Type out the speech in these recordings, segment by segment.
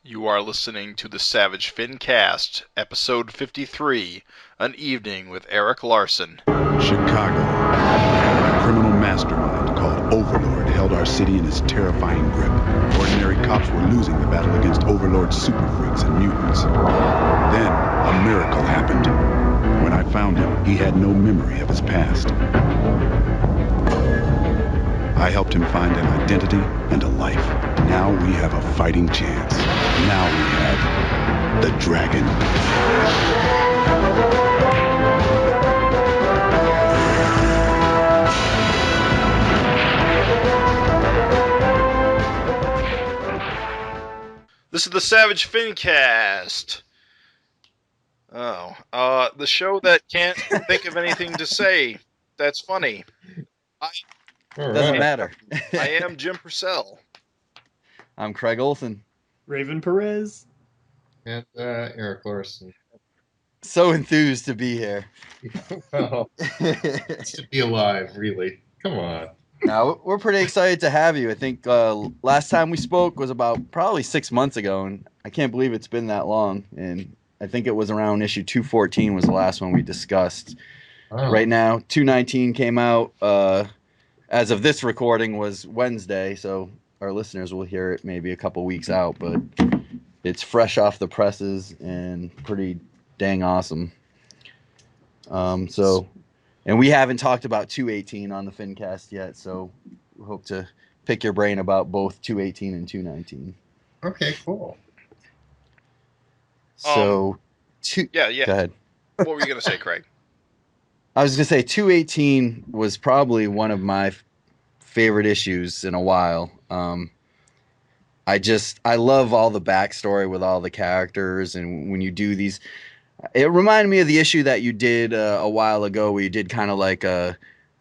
You are listening to the Savage FINcast, episode 53, An Evening with Erik Larsen. Chicago. A criminal mastermind called Overlord held our city in his terrifying grip. Ordinary cops were losing the battle against Overlord's super freaks and mutants. Then, a miracle happened. When I found him, he had no memory of his past. I helped him find an identity and a life. Now we have a fighting chance. Now we have the dragon. This is the Savage FINcast. The show that can't think of anything to say that's funny. Doesn't matter. I am Jim Purcell. I'm Craig Olson. Raven Perez. And Erik Larsen. So enthused to be here. Well, it's to be alive, really. Come on. Now, we're pretty excited to have you. I think last time we spoke was about probably 6 months ago, and I can't believe it's been that long. And I think it was around issue 214 was the last one we discussed. Oh. Right now, 219 came out. As of this recording was Wednesday, so our listeners will hear it maybe a couple weeks out, but it's fresh off the presses and pretty dang awesome. And we haven't talked about 218 on the FINcast yet, so we hope to pick your brain about both 218 and 219. Okay, cool. So, Yeah. Go ahead. What were you going to say, Craig? I was going to say 218 was probably one of my favorite issues in a while. I love all the backstory with all the characters, and when you do these, it reminded me of the issue that you did a while ago where you did kind of like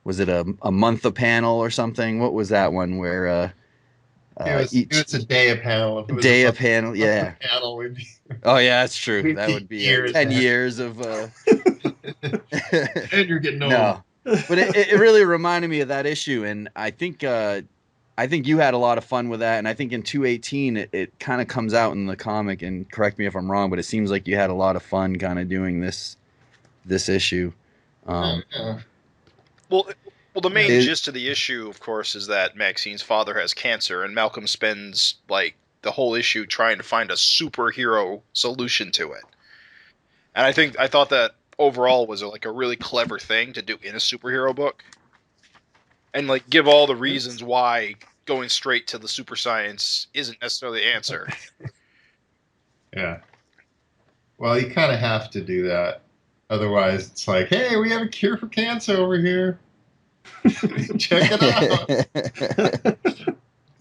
was it a month a panel or something? What was that one where it was a day a panel. If it was day a a panel, yeah. Panel would be, Oh yeah, that's true. We'd That be would be years 10 back. years of. and you're getting old. No, but it really reminded me of that issue, and I think you had a lot of fun with that, and I think in 218 it kind of comes out in the comic, and correct me if I'm wrong, but it seems like you had a lot of fun kind of doing this issue. Yeah. Well, the main gist of the issue, of course, is that Maxine's father has cancer, and Malcolm spends like the whole issue trying to find a superhero solution to it. And I thought that overall was a really clever thing to do in a superhero book, and like give all the reasons why going straight to the super science isn't necessarily the answer. Yeah. Well, you kind of have to do that. Otherwise, it's like, hey, we have a cure for cancer over here. Check it out.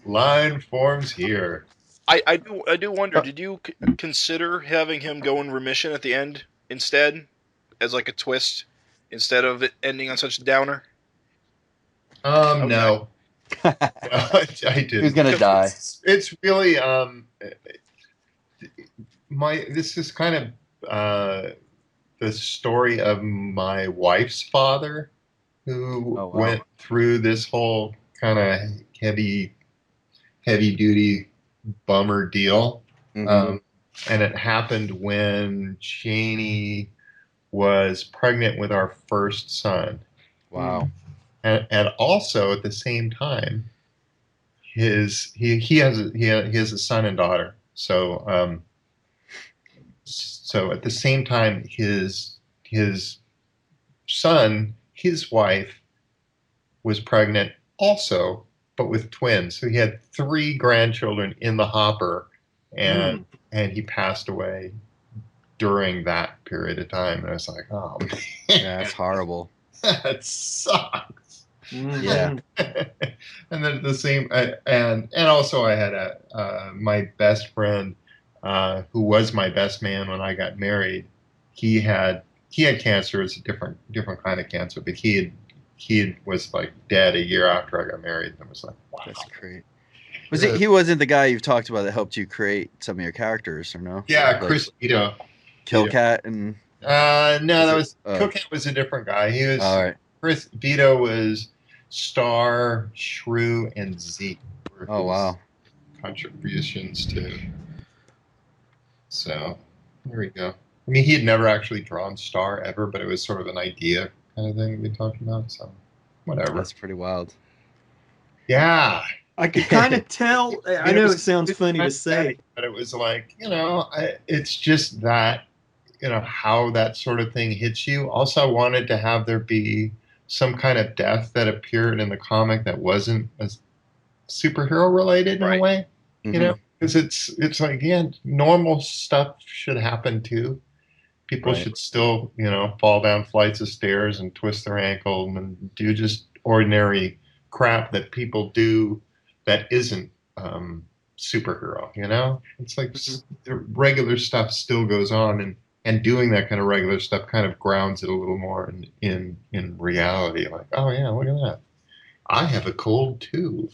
Line forms here. I do wonder, did you consider having him go in remission at the end instead, as like a twist, instead of it ending on such a downer? Okay. No. I didn't. Who's gonna die? It's really this is kind of the story of my wife's father, who went through this whole kind of heavy duty bummer deal. Mm-hmm. And it happened when Janie was pregnant with our first son. Wow. And also at the same time, he has a son and daughter. So so at the same time, his son, his wife, was pregnant also, but with twins. So he had 3 grandchildren in the hopper, and he passed away during that period of time. And I was like, oh man, That's horrible. that sucks. Yeah. And then at the same, and also I had my best friend, who was my best man when I got married. He had cancer. It's a different kind of cancer, but he was like dead a year after I got married. And I was like, wow, That's great. He wasn't the guy you've talked about that helped you create some of your characters, or no? yeah, Like Chris Vito. Killcat and. No, Killcat was a different guy. He was All right. Chris Vito was Star, Shrew, and Zeke. Oh wow. Contributions to So there we go. I mean, he had never actually drawn Star ever, but it was sort of an idea kind of thing we talked about. So whatever. That's pretty wild. Yeah. I could kind of tell. I know it sounds funny to say, but it was like, it's just that, how that sort of thing hits you. Also, I wanted to have there be some kind of death that appeared in the comic that wasn't as superhero related in a way, because it's like, normal stuff should happen too. People should still, fall down flights of stairs and twist their ankle and do just ordinary crap that people do that isn't superhero, It's like the regular stuff still goes on, and doing that kind of regular stuff kind of grounds it a little more in reality. Like, oh yeah, look at that. I have a cold too.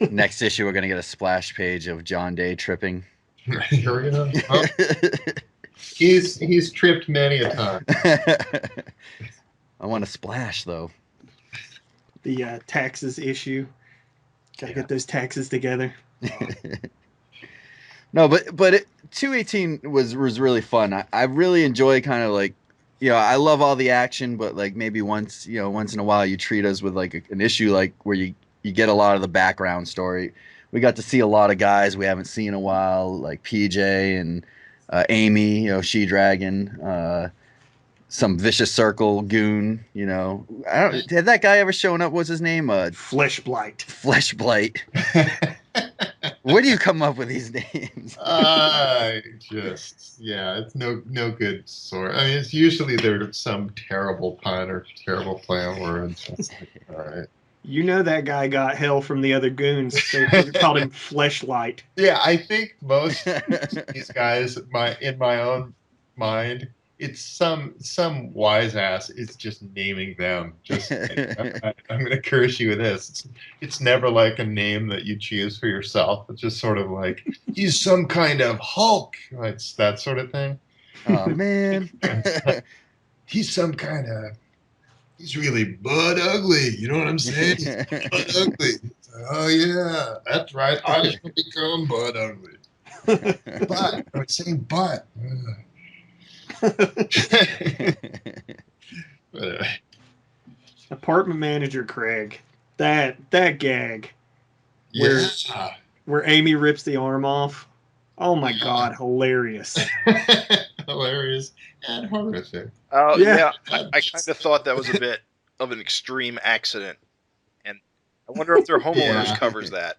Next issue, we're going to get a splash page of John Day tripping. Here we go. Oh. He's tripped many a time. I want to splash, though. The taxes issue. Gotta get those taxes together. No, but 218 was really fun. I really enjoy kind of like, I love all the action, but like maybe once in a while you treat us with like an issue like where you get a lot of the background story. We got to see a lot of guys we haven't seen in a while, like PJ and Amy, She-Dragon, some Vicious Circle goon, had that guy ever shown up? What's his name? Fleshblight. Fleshblight. Where do you come up with these names? It's no good sort. I mean, it's usually there's some terrible pun or terrible play on words. All right. That guy got hell from the other goons. They called him Fleshlight. Yeah, I think most of these guys, in my own mind, it's some wise ass is just naming them. Just I'm going to curse you with this. It's never like a name that you choose for yourself. It's just sort of like, he's some kind of Hulk. It's that sort of thing. Oh man, he's some kind of. He's really butt ugly. You know what I'm saying? He's butt ugly. Oh yeah, that's right. I should become butt ugly. But I'm saying butt. Apartment manager Craig. That gag. Where Amy rips the arm off. Oh my god, hilarious. Hilarious and horrific. Oh yeah. I kind of thought that was a bit of an extreme accident, and I wonder if their homeowners covers that.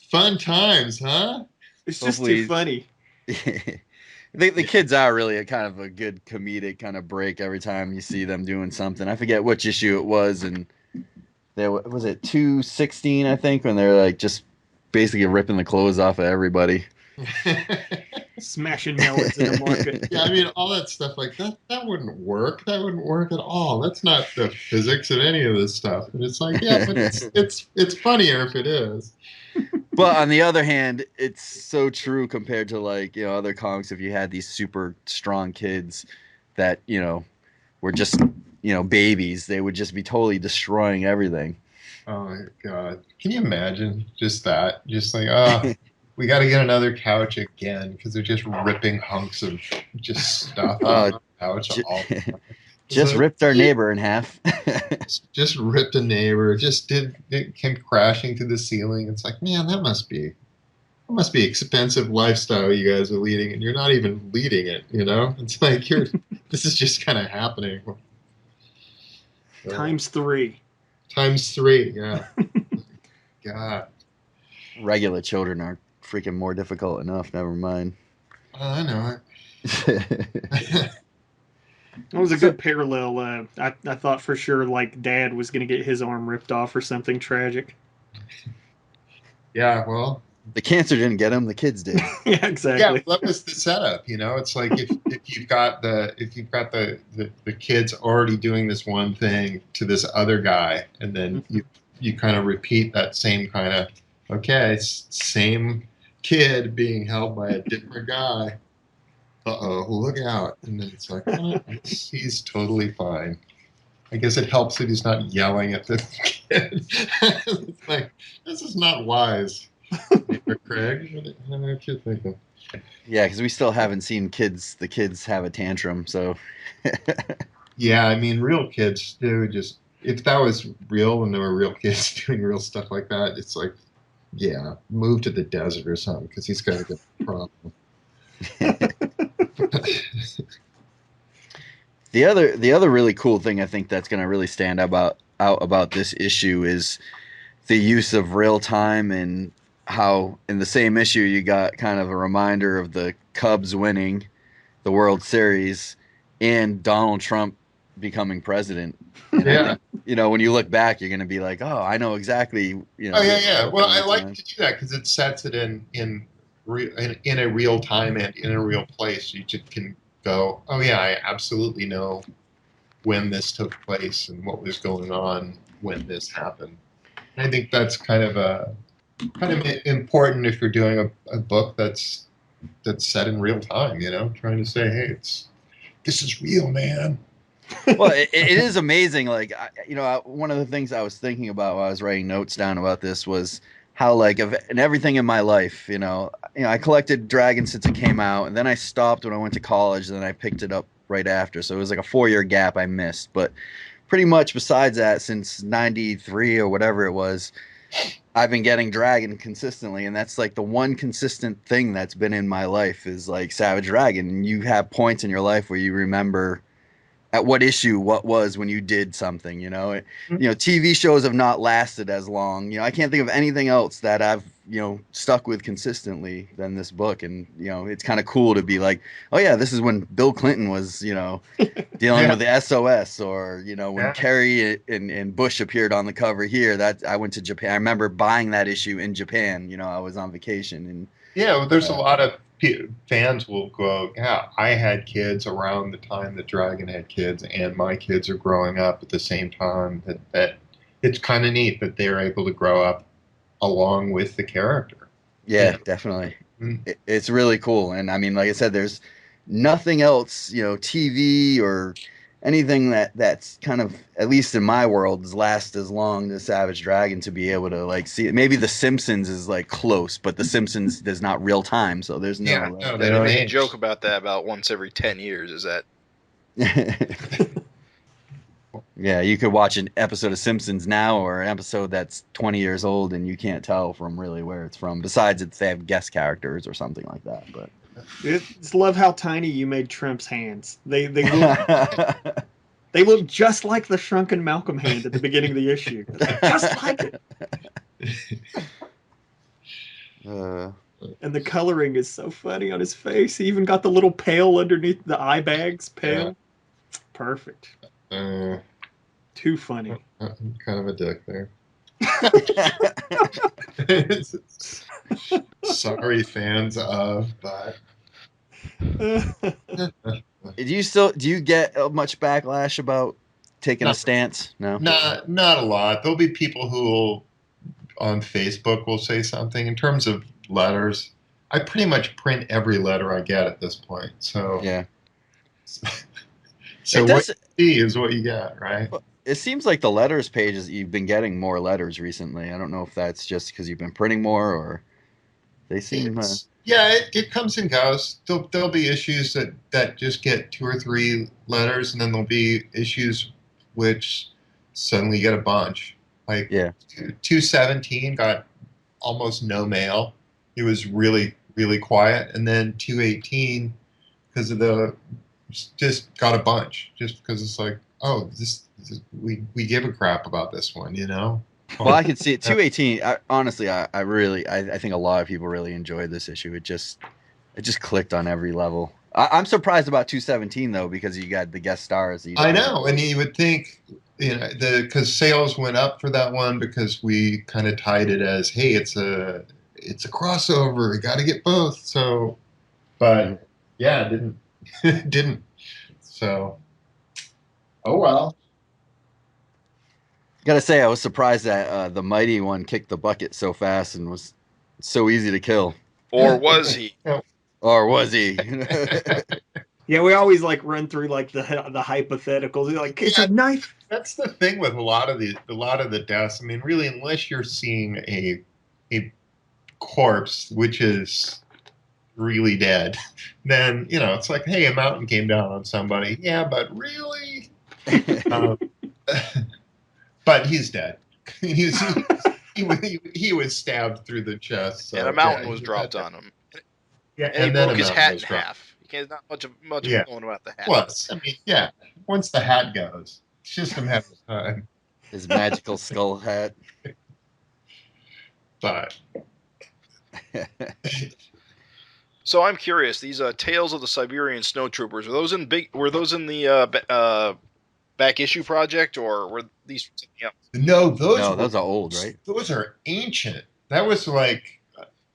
Fun times, huh? It's just too funny. The kids are really a kind of a good comedic kind of break every time you see them doing something. I forget which issue it was, and there was it 216, I think, when they're like just basically ripping the clothes off of everybody. Smashing melons in the market. Yeah, I mean, all that stuff like that wouldn't work. That wouldn't work at all. That's not the physics of any of this stuff. And it's like, yeah, but it's funnier if it is. But on the other hand, it's so true compared to like, other comics. If you had these super strong kids that, were just, babies, they would just be totally destroying everything. Oh my God. Can you imagine just that? Just like, we got to get another couch again because they're just ripping hunks of just stuff on the couch all the time. Just ripped our neighbor in half. Just ripped a neighbor. It came crashing to the ceiling. It's like, man, that must be expensive lifestyle you guys are leading, and you're not even leading it. It's like this is just kind of happening. Times 3. Times 3. Yeah. God. Regular children are freaking more difficult enough. Never mind. I know. That was a good parallel. I thought for sure like Dad was going to get his arm ripped off or something tragic. Yeah, well, the cancer didn't get him; the kids did. Yeah, exactly. Yeah, that was the setup. It's like if you've got the kids already doing this one thing to this other guy, and then you kind of repeat that same kind of same kid being held by a different guy. Look out. And then it's like, he's totally fine. I guess it helps that he's not yelling at the kid. It's like, this is not wise. Neighbor Craig, what you thinking? Yeah, because we still haven't seen the kids have a tantrum. So Yeah, I mean, real kids, they would just, if that was real and there were real kids doing real stuff like that, it's like, yeah, move to the desert or something because he's got a good problem. the other really cool thing I think that's going to really stand out about this issue is the use of real time, and how in the same issue you got kind of a reminder of the Cubs winning the World Series and Donald Trump becoming president. And I Yeah. think, when you look back, you're going to be like, oh, I know exactly. Oh yeah. Well, I like to do that because it sets it in a real time and in a real place. You just can go, oh yeah, I absolutely know when this took place and what was going on when this happened. And I think that's kind of important if you're doing a book that's set in real time. Trying to say, hey, this is real, man. Well, it is amazing. Like, one of the things I was thinking about while I was writing notes down about this was how, like, and everything in my life, I collected dragons since it came out, and then I stopped when I went to college, and then I picked it up right after. So it was like a 4-year gap I missed. But pretty much besides that, since '93 or whatever it was, I've been getting Dragon consistently, and that's like the one consistent thing that's been in my life is like Savage Dragon. And you have points in your life where you remember at what issue what was when you did something. TV shows have not lasted as long. I can't think of anything else that I've stuck with consistently than this book. And it's kind of cool to be like, oh yeah, this is when Bill Clinton was dealing with the SOS, or when Kerry and Bush appeared on the cover here. That I went to Japan. I remember buying that issue in Japan. I was on vacation. And yeah, well, there's a lot of fans will go, yeah, I had kids around the time that Dragon had kids, and my kids are growing up at the same time. That it's kind of neat that they're able to grow up along with the character. Yeah, definitely. It's really cool. And I mean, like I said, there's nothing else, TV or anything that's kind of, at least in my world, has lasted as long as Savage Dragon to be able to like see it. Maybe The Simpsons is like close, but The Simpsons there's not real time, so there's no. They make a joke about that about once every 10 years. Is that? Yeah, you could watch an episode of Simpsons now or an episode that's 20 years old, and you can't tell from really where it's from. Besides, they have guest characters or something like that. But just love how tiny you made Trump's hands. They look just like the shrunken Malcolm hand at the beginning of the issue. Just like it. And the coloring is so funny on his face. He even got the little pail underneath the eye bags. Pail. Yeah. Perfect. Too funny. I'm kind of a dick there. Sorry, fans of, but. Do you get much backlash about taking a stance? No, not a lot. There'll be people who will, on Facebook will say something. In terms of letters, I pretty much print every letter I get at this point. So yeah. So what you see is what you get, right? Well, it seems like the letters pages, you've been getting more letters recently. I don't know if that's just because you've been printing more, or they seem. Yeah, it comes and goes. There'll be issues that just get 2 or 3 letters, and then there'll be issues which suddenly get a bunch. Like 217 got almost no mail. It was really, really quiet. And then 218, because of just got a bunch. Just because it's like, oh, we give a crap about this one, Well, I could see it. 218. Honestly, I think a lot of people really enjoyed this issue. It just clicked on every level. I'm surprised about 217 though, because you got the guest stars. I know, and you would think, because sales went up for that one because we kind of tied it as, hey, it's a crossover. You got to get both. So, but yeah, it didn't. So, oh well. Gotta say, I was surprised that the mighty one kicked the bucket so fast and was so easy to kill. Or was he? Or was he? Yeah, we always run through the hypotheticals. Like, it's a knife. That's the thing with a lot of the deaths. I mean, really, unless you're seeing a corpse, which is really dead, then, it's like, hey, a mountain came down on somebody. Yeah, but really? But he's dead. he was stabbed through the chest. So, and a mountain was dropped on him. Yeah, and he then broke his mountain hat was in dropped. half. You can't not much Yeah. going about the hat. Plus, I mean, yeah, once the hat goes, it's just a matter of time. His magical skull hat. But So I'm curious. These Tales of the Siberian Snowtroopers, were those in the back issue project, or were these something else? no, those are old, right? Those are ancient. That was like,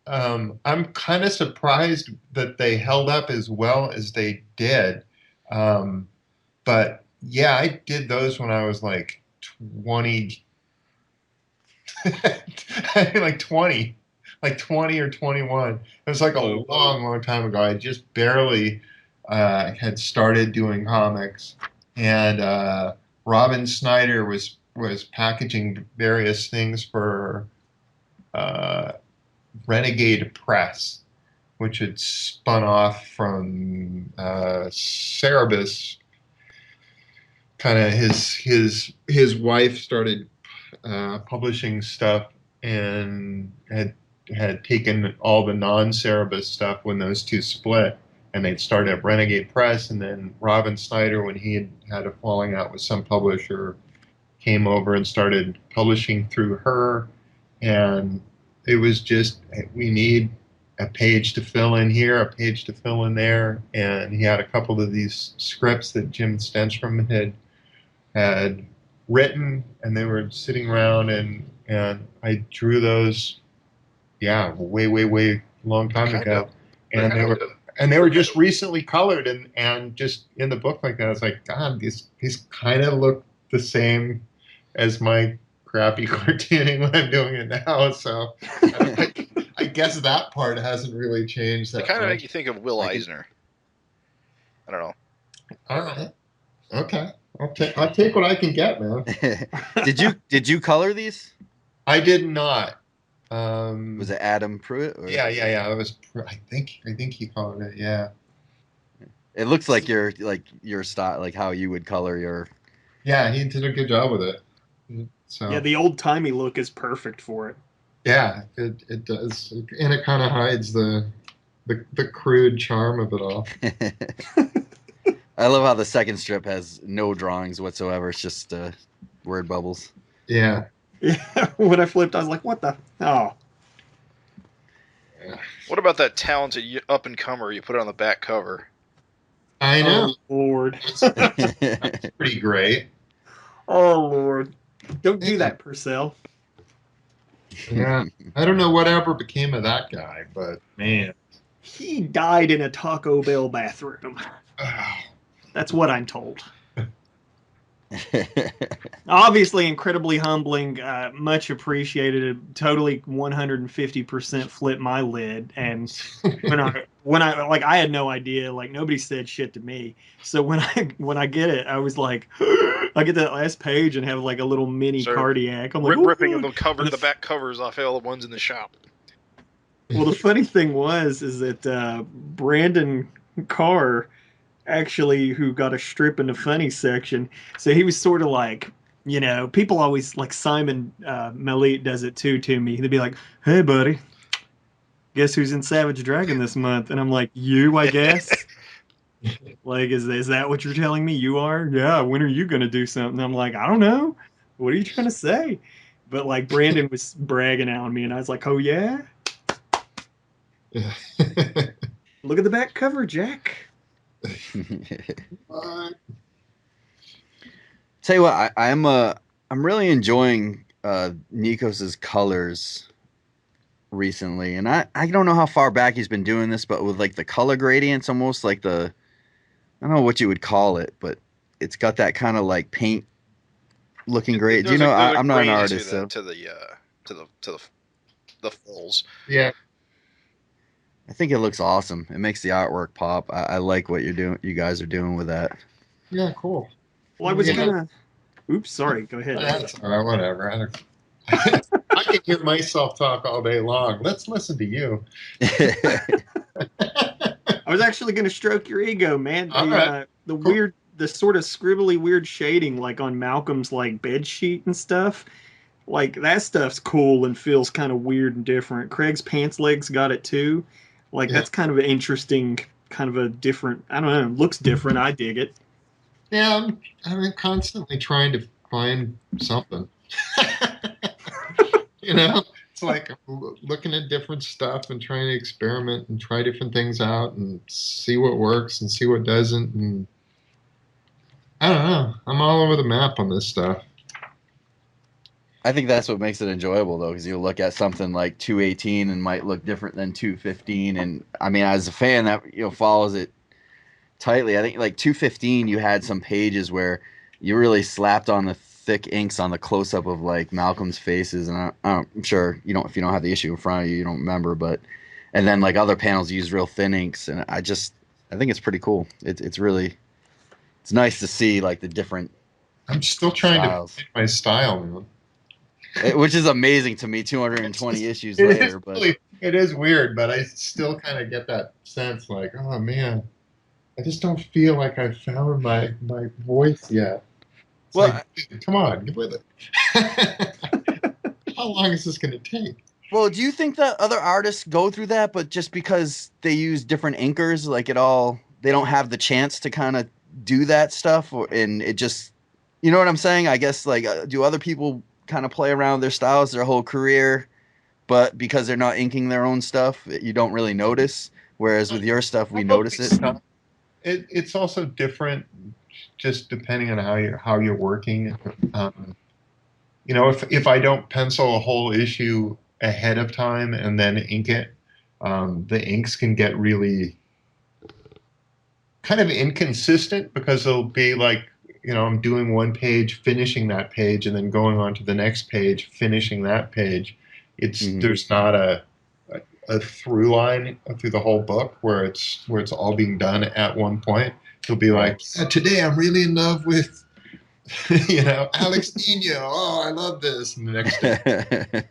I'm kind of surprised that they held up as well as they did. But yeah, I did those when I was like 20. like 20 or 21. It was like a long time ago. I just barely had started doing comics, and Robin Snyder was packaging various things for Renegade Press, which had spun off from Cerebus. Kind of his wife started publishing stuff and had taken all the non-Cerebus stuff when those two split, and they'd started up Renegade Press, and then Robin Snyder, when he had a falling out with some publisher, came over and started publishing through her, and it was just, we need a page to fill in here, a page to fill in there, and he had a couple of these scripts that Jim Stenstrom had written, and they were sitting around, and I drew those, way long time ago, and they were just recently colored, and just in the book like that. It's like, God, these kind of look the same as my crappy cartooning when I'm doing it now. So I guess that part hasn't really changed. They kind of make you think of Will Eisner. I don't know. All right. Okay. I'll take what I can get, man. Did you color these? I did not. Was it Adam Pruitt? Or? Yeah. It was. I think he colored it. Yeah. It looks like your style, like how you would color your. Yeah, he did a good job with it. So yeah, the old timey look is perfect for it. Yeah, it does, and it kind of hides the crude charm of it all. I love how the second strip has no drawings whatsoever. It's just word bubbles. Yeah. Yeah. When I flipped, I was like, "What the? Oh." Yeah. What about that talented up and comer you put on the back cover? I know. Oh, Lord. That's pretty great. Oh Lord. Don't do that, Purcell. Yeah. I don't know whatever became of that guy, but man. He died in a Taco Bell bathroom. That's what I'm told. Obviously, incredibly humbling, much appreciated. Totally 150% flipped my lid. And when I like, I had no idea. Like, nobody said shit to me. So when I get it, I was like, I get that last page and have like a little mini cardiac. I'm like, ripping the back covers off all the ones in the shop. Well, the funny thing is that Brandon Carr, actually, who got a strip in the funny section, so he was sort of like, people always, like Simon Malit does it too to me. They'd be like, "Hey, buddy, guess who's in Savage Dragon this month?" And I'm like, "You, I guess." Like, is that what you're telling me? You are? Yeah. When are you gonna do something? I'm like, I don't know. What are you trying to say? But like, Brandon was bragging on me, and I was like, "Oh yeah." Look at the back cover, Jack. Tell you what, I'm really enjoying Nikos's colors recently, and I don't know how far back he's been doing this, but with like the color gradients, almost like I don't know what you would call it, but it's got that kind of like paint looking great. I'm not an artist, to the fills. Yeah. I think it looks awesome. It makes the artwork pop. I like what you guys are doing with that. Yeah, cool. Well, I was gonna. Oops, sorry. Go ahead. That's all right, whatever. I can hear myself talk all day long. Let's listen to you. I was actually going to stroke your ego, man. All right. The Cool. weird, the sort of scribbly weird shading, like on Malcolm's like bed sheet and stuff. Like that stuff's cool and feels kind of weird and different. Craig's pants legs got it too. Like Yeah. that's kind of an interesting, kind of a different. I don't know. Looks different. I dig it. Yeah, I'm constantly trying to find something. You know, it's like looking at different stuff and trying to experiment and try different things out and see what works and see what doesn't. And I don't know. I'm all over the map on this stuff. I think that's what makes it enjoyable, though, because you look at something like 218 and might look different than 215. And I mean, as a fan that follows it tightly, I think like 215, you had some pages where you really slapped on the thick inks on the close up of like Malcolm's faces, and I'm sure if you don't have the issue in front of you, you don't remember, and then like other panels used real thin inks, and I think it's pretty cool. It's nice to see like the different. I'm still trying styles. to find my style, man. Which is amazing to me 220 issues later. It is weird, but I still kind of get that sense like, oh man, I just don't feel like I've found my voice yet. It's well, like, come on, get with it. How long is this going to take? Well, do you think that other artists go through that, but just because they use different inkers, like they don't have the chance to kind of do that stuff, and it just, you know what I'm saying? I guess like, do other people kind of play around with their styles their whole career, but because they're not inking their own stuff, you don't really notice. Whereas with your stuff, we notice it. It's also different, just depending on how you're working. If I don't pencil a whole issue ahead of time and then ink it, the inks can get really kind of inconsistent because they'll be like, I'm doing one page, finishing that page, and then going on to the next page, finishing that page. There's not a through line through the whole book where it's all being done at one point. He'll be like, today I'm really in love with, Alex Nino. Oh, I love this. And the next day,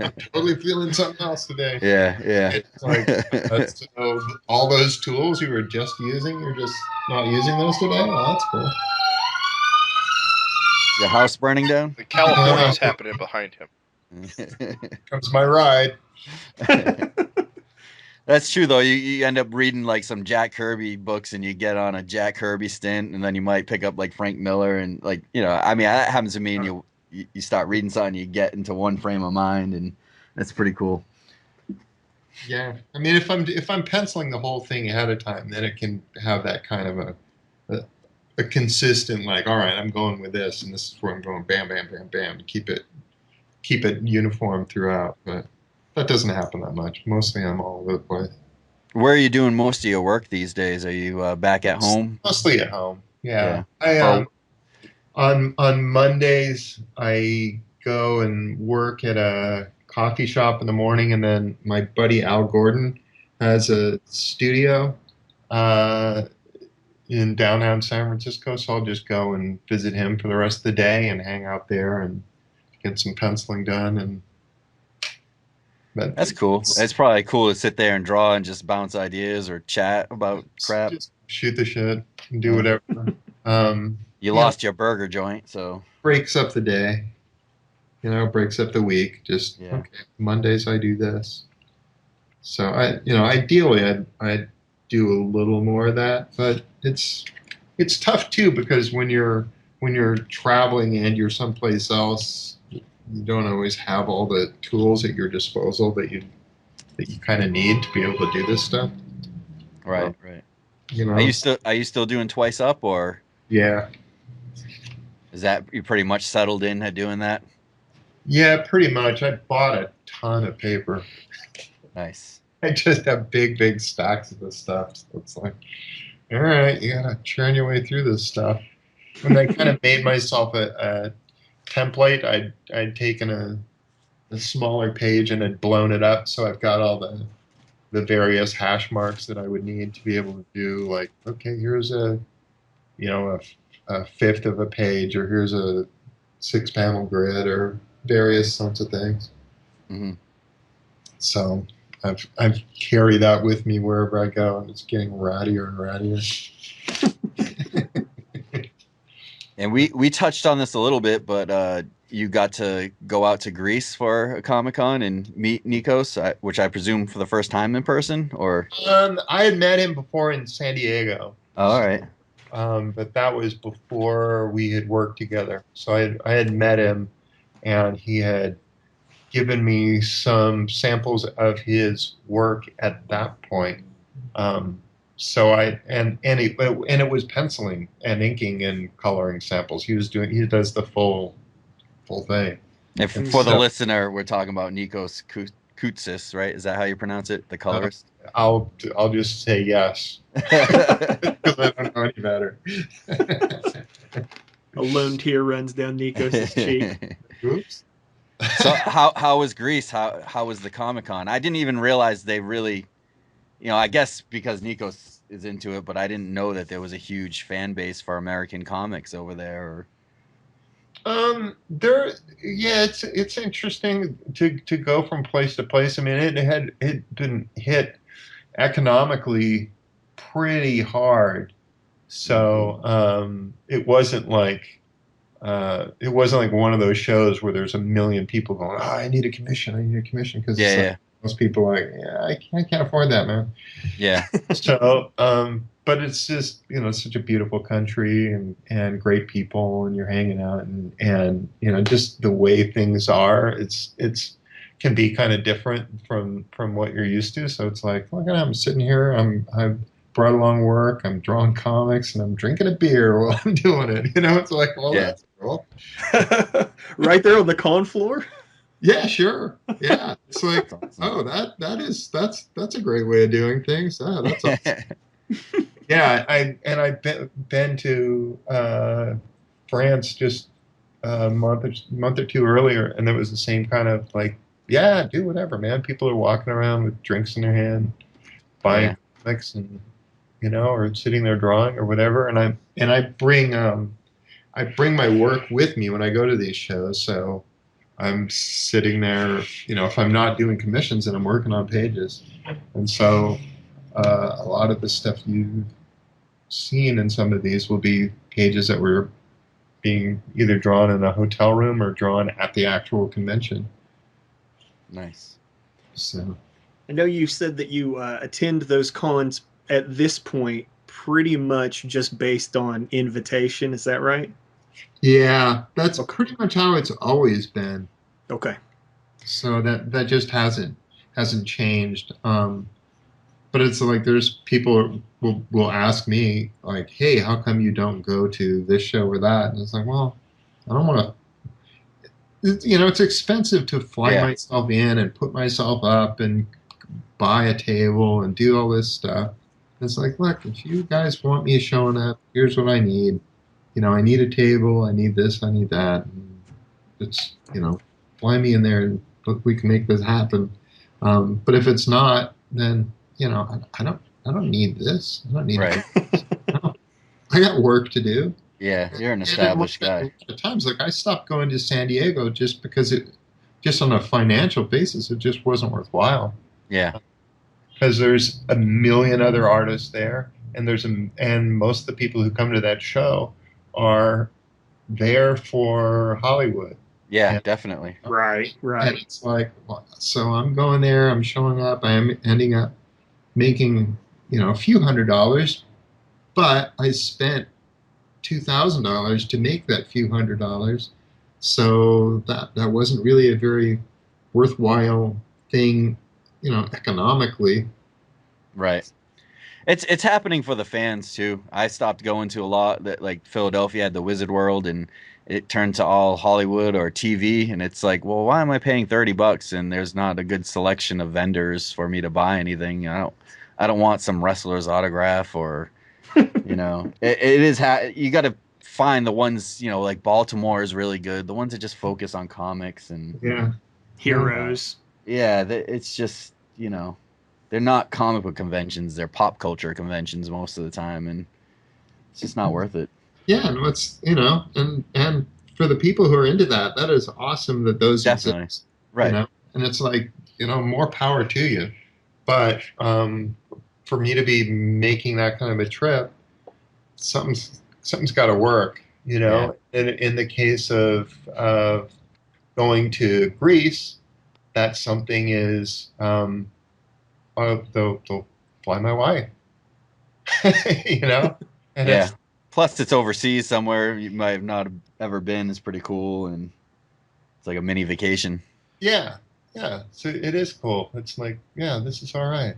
I'm totally feeling something else today. Yeah. It's like, so all those tools you were just using, you're just not using those today? Oh, that's cool. Your house burning down? The California's happening behind him. Comes my ride. That's true, though. You end up reading like some Jack Kirby books, and you get on a Jack Kirby stint, and then you might pick up like Frank Miller, and like I mean, that happens to me. And you start reading something, you get into one frame of mind, and that's pretty cool. Yeah, I mean, if I'm penciling the whole thing ahead of time, then it can have that kind of a consistent, like, all right, I'm going with this, and this is where I'm going, bam, bam, bam, bam, to keep it uniform throughout. But that doesn't happen that much. Mostly I'm all over the place. Where are you doing most of your work these days? Are you back at home? Mostly at home. Yeah. I on Mondays I go and work at a coffee shop in the morning, and then my buddy Al Gordon has a studio in downtown San Francisco, so I'll just go and visit him for the rest of the day and hang out there and get some penciling done. That's cool. It's probably cool to sit there and draw and just bounce ideas or chat about crap. Just shoot the shit and do whatever. You lost your burger joint, so breaks up the day. Breaks up the week. Just okay. Mondays I do this. So ideally I'd do a little more of that, but it's tough too, because when you're traveling and you're someplace else, you don't always have all the tools at your disposal that you kind of need to be able to do this stuff. Right. Are you still doing Twice Up, or? Yeah. Is that you pretty much settled in at doing that? Yeah, pretty much. I bought a ton of paper. Nice. I just have big stacks of this stuff. So it's like, all right, you gotta churn your way through this stuff. When I kind of made myself a template, I'd taken a smaller page and had blown it up, so I've got all the various hash marks that I would need to be able to do, like, okay, here's a fifth of a page, or here's a 6-panel grid, or various sorts of things. Mm-hmm. So I've carried that with me wherever I go, and it's getting rattier and rattier. And we touched on this a little bit, but you got to go out to Greece for a Comic-Con and meet Nikos, which I presume for the first time in person, or? I had met him before in San Diego. Oh, all right. But that was before we had worked together. So I had met him, and he had given me some samples of his work at that point. So it was penciling and inking and coloring samples. He does the full thing. And for the listener, we're talking about Nikos Koutsis, right? Is that how you pronounce it? The colorist? I'll just say yes. Because I don't know any better. A lone tear runs down Nikos' cheek. Oops. So how was Greece? How was the Comic-Con? I didn't even realize they really, I guess because Nikos is into it, but I didn't know that there was a huge fan base for American comics over there. It's interesting to go from place to place. I mean, it been hit economically pretty hard, so it wasn't like one of those shows where there's a million people going, "Oh, I need a commission, because most people are like, yeah, I can't afford that, man. Yeah. So, but it's just, such a beautiful country and great people, and you're hanging out, and just the way things are, it's can be kind of different from what you're used to. So it's like, look, I'm sitting here, I've brought along work, I'm drawing comics, and I'm drinking a beer while I'm doing it. It's like, well, that's cool. Right there on the con floor. Yeah, sure. Yeah, it's like, oh, that's a great way of doing things. Oh, that's awesome. Yeah, I've been to France just a month or two earlier, and there was the same kind of like, yeah, do whatever, man. People are walking around with drinks in their hand, buying comics, and or sitting there drawing or whatever. And I bring my work with me when I go to these shows, so I'm sitting there, if I'm not doing commissions, and I'm working on pages. And so a lot of the stuff you've seen in some of these will be pages that were being either drawn in a hotel room or drawn at the actual convention. Nice. So I know you said that you attend those cons at this point pretty much just based on invitation. Is that right? Yeah, that's pretty much how it's always been. Okay. So that just hasn't changed. But it's like there's people will ask me like, hey, how come you don't go to this show or that? And it's like, well, I don't want to. It's expensive to fly myself in and put myself up and buy a table and do all this stuff. It's like, look, if you guys want me showing up, here's what I need. I need a table, I need this, I need that. And it's, fly me in there and look, we can make this happen. But if it's not, then, I don't need this. I don't need this. I got work to do. Yeah, you're an established guy. At times, like I stopped going to San Diego just because just on a financial basis, it just wasn't worthwhile. Yeah. Because there's a million other artists there, and and most of the people who come to that show are there for Hollywood. Yeah, definitely. Right. And it's like, so I'm going there, I'm showing up, I'm ending up making, a few $100s, but I spent $2,000 to make that few $100s. So that wasn't really a very worthwhile thing, economically. Right. It's happening for the fans too. I stopped going to a lot that, like, Philadelphia had the Wizard World and it turned to all Hollywood or TV, and it's like, well, why am I paying $30 and there's not a good selection of vendors for me to buy anything? I don't want some wrestler's autograph or it is you got to find the ones, like Baltimore is really good. The ones that just focus on comics and heroes. Yeah, it's just, they're not comic book conventions. They're pop culture conventions most of the time, and it's just not worth it. Yeah, and what's and for the people who are into that is awesome that those definitely exist. Right. and it's like, more power to you. But for me to be making that kind of a trip, something's got to work, Yeah. in the case of going to Greece, that something is they'll fly my wife, and Yeah. it's Plus, it's overseas somewhere you might have not ever been. It's pretty cool, and it's like a mini vacation. yeah, yeah. So it is cool. It's like, yeah, this is all right.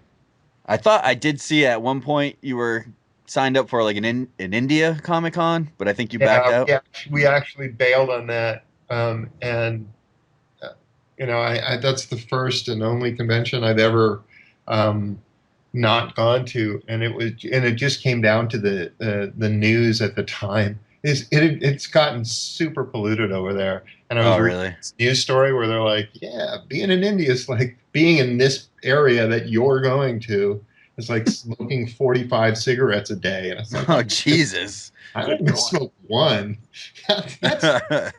I thought I did see at one point you were signed up for like an India Comic Con, but I think you backed Yeah, out. we actually bailed on that, and I that's the first and only convention I've ever um, not gone to, and it just came down to the news at the time. It's gotten super polluted over there, and I was Oh, reading really? this news story where they're like, yeah, being in India is like being in this area that you're going to. It's like smoking 45 cigarettes a day, and it's like, Oh, Jesus. I don't even smoke one. That's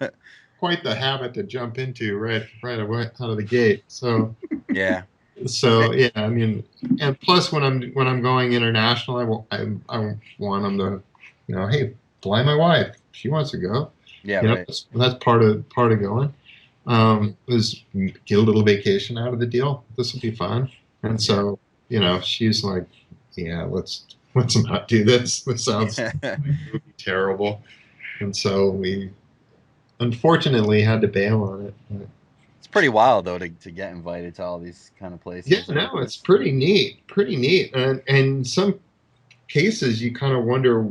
quite the habit to jump into right away out of the gate. So Yeah. yeah, I mean, and plus when I'm going international, I want them to, hey, fly my wife. She wants to go. Yeah, right. That's part of going. Is get a little vacation out of the deal. This will be fun. And so, she's like, yeah, let's not do this. This sounds terrible. And so we unfortunately had to bail on it. But It's pretty wild though to get invited to all these kind of places. yeah, no, it's pretty neat. And in some cases, you kind of wonder,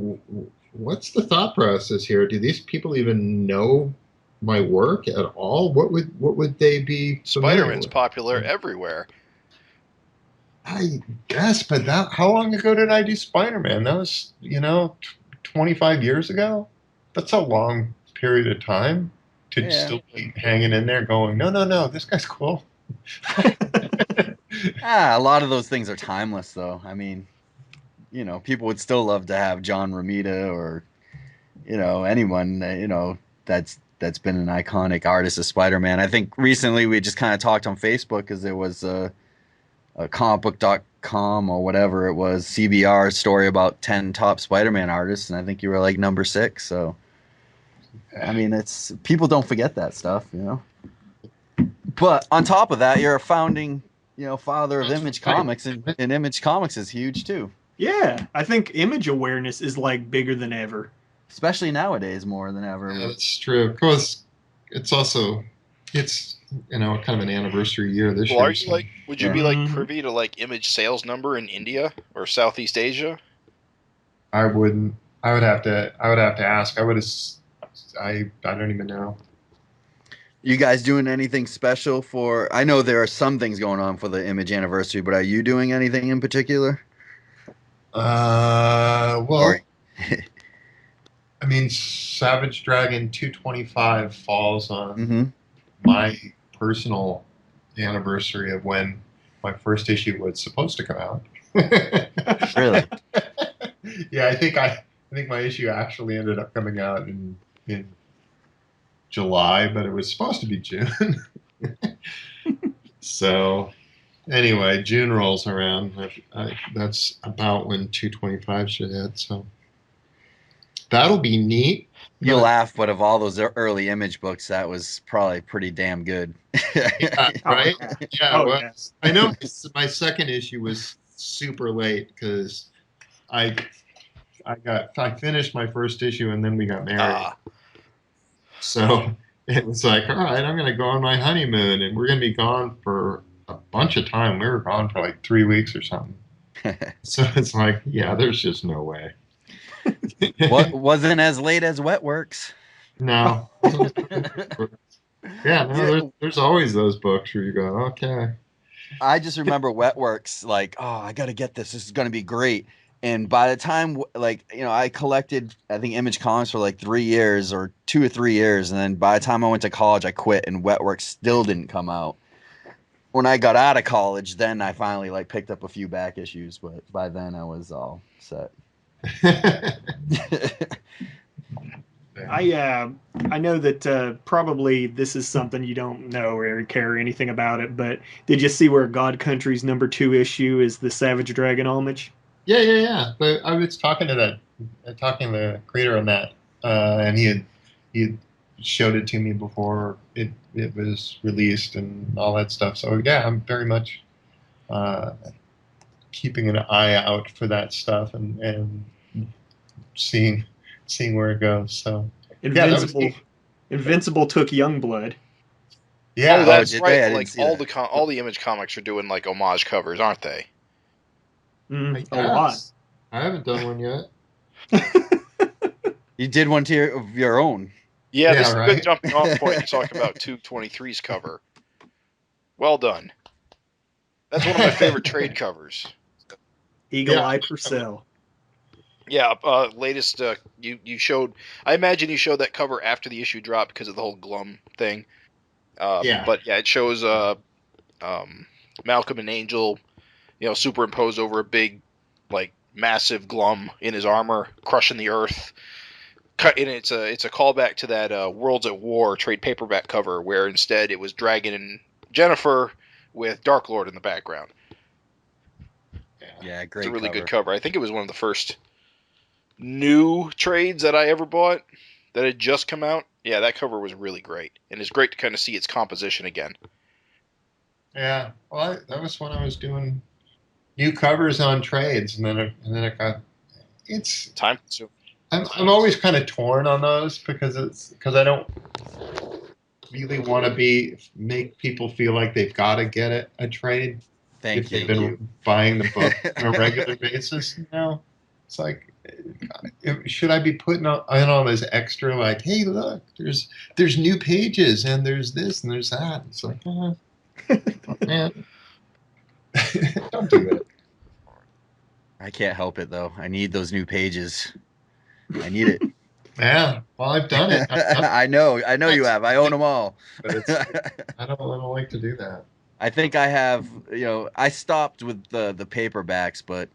what's the thought process here? Do these people even know my work at all? What would they be familiar Spider-Man's with? popular everywhere. I guess, but how long ago did I do Spider-Man? That was, 25 years ago. That's a long period of time to still be hanging in there going, no, this guy's cool. A lot of those things are timeless though. I mean, people would still love to have John Romita or, anyone, that's been an iconic artist of Spider-Man. I think recently we just kind of talked on Facebook because there was a comicbook.com or whatever it was, CBR story about 10 top Spider-Man artists, and I think you were like number 6. So, I mean, it's people don't forget that stuff, But on top of that, you're a founding, father of Image Comics, and Image Comics is huge too. Yeah, I think image awareness is like bigger than ever. Especially nowadays, more than ever. Yeah, that's true. Because it's also kind of an anniversary year this year. Are you would you be like privy to like image sales number in India or Southeast Asia? I wouldn't. I would have to ask. I don't even know. You guys doing anything special for? I know there are some things going on for the Image anniversary, but are you doing anything in particular? Well, I mean, Savage Dragon 225 falls on my personal anniversary of when my first issue was supposed to come out. Really? Yeah, I think my issue actually ended up coming out in July, but it was supposed to be June. So anyway, June rolls around. That's about when 225 should hit. So that'll be neat. You laugh, but of all those early Image books, that was probably pretty damn good. Yeah, right? Yeah, yes. I know my second issue was super late because I finished my first issue and then we got married. So it was like, all right, I'm going to go on my honeymoon and we're going to be gone for a bunch of time. We were gone for like 3 weeks or something. So it's like, yeah, there's just no way. What wasn't as late as Wetworks? No. Yeah, no, there's always those books where you go, okay. I just remember Wetworks, like, oh, I got to get this. This is going to be great. And by the time, I collected, I think, Image Comics for like 3 years or 2 or 3 years. And then by the time I went to college, I quit and Wetworks still didn't come out. When I got out of college, then I finally picked up a few back issues. But by then I was all set. I know that probably this is something you don't know or care anything about it, but did you see where God Country's #2 issue is the Savage Dragon homage? Yeah. But I was talking to the creator on that, and he had showed it to me before it was released and all that stuff. So yeah, I'm very much keeping an eye out for that stuff and seeing where it goes. So Invincible took Youngblood. yeah, Oh, that's did right. they? I didn't Like see all that. all the Image comics are doing like homage covers, aren't they? I A lot. guess. I haven't done one yet. You did one of your own. Yeah, Yeah, this is a right. good jumping off point to talk about 223's cover. Well done. That's one of my favorite trade covers. Eagle Eye Purcell. Yeah, latest you showed. I imagine you showed that cover after the issue dropped because of the whole Glum thing. Yeah. But yeah, it shows Malcolm and Angel, superimposed over a big, like massive Glum in his armor, crushing the earth. And it's a callback to that Worlds at War trade paperback cover where instead it was Dragon and Jennifer with Dark Lord in the background. Yeah, great. It's a really good cover. I think it was one of the first new trades that I ever bought that had just come out. Yeah, that cover was really great, and it's great to kind of see its composition again. Yeah, well, that was when I was doing new covers on trades, and then it got. It's time consuming. I'm always kind of torn on those because I don't really want to make people feel like they've got to get a trade if they've been buying the book on a regular basis. It's like, should I be putting in all this extra, like, hey, look, there's new pages and there's this and there's that. It's like, man, don't do it. I can't help it though. I need those new pages. I need it. Yeah, well, I've done it. I know you have. I own them all. But I don't like to do that. I think I have. I stopped with the paperbacks, but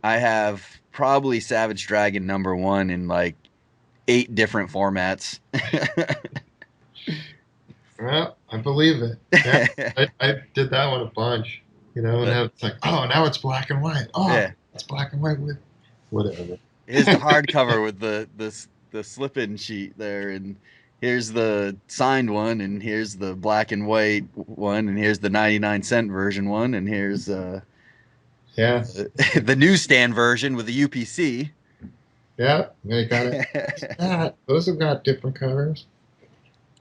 I have probably Savage Dragon #1 in like 8 different formats. Well, I believe it. Yeah, I did that one a bunch. And now it's like, oh, now it's black and white. Oh, yeah. It's black and white with whatever. Here's the hardcover with the slip-in sheet there, and here's the signed one, and here's the black and white one, and here's the 99-cent version one, and here's the newsstand version with the UPC. Yeah, they got it. Those have got different covers.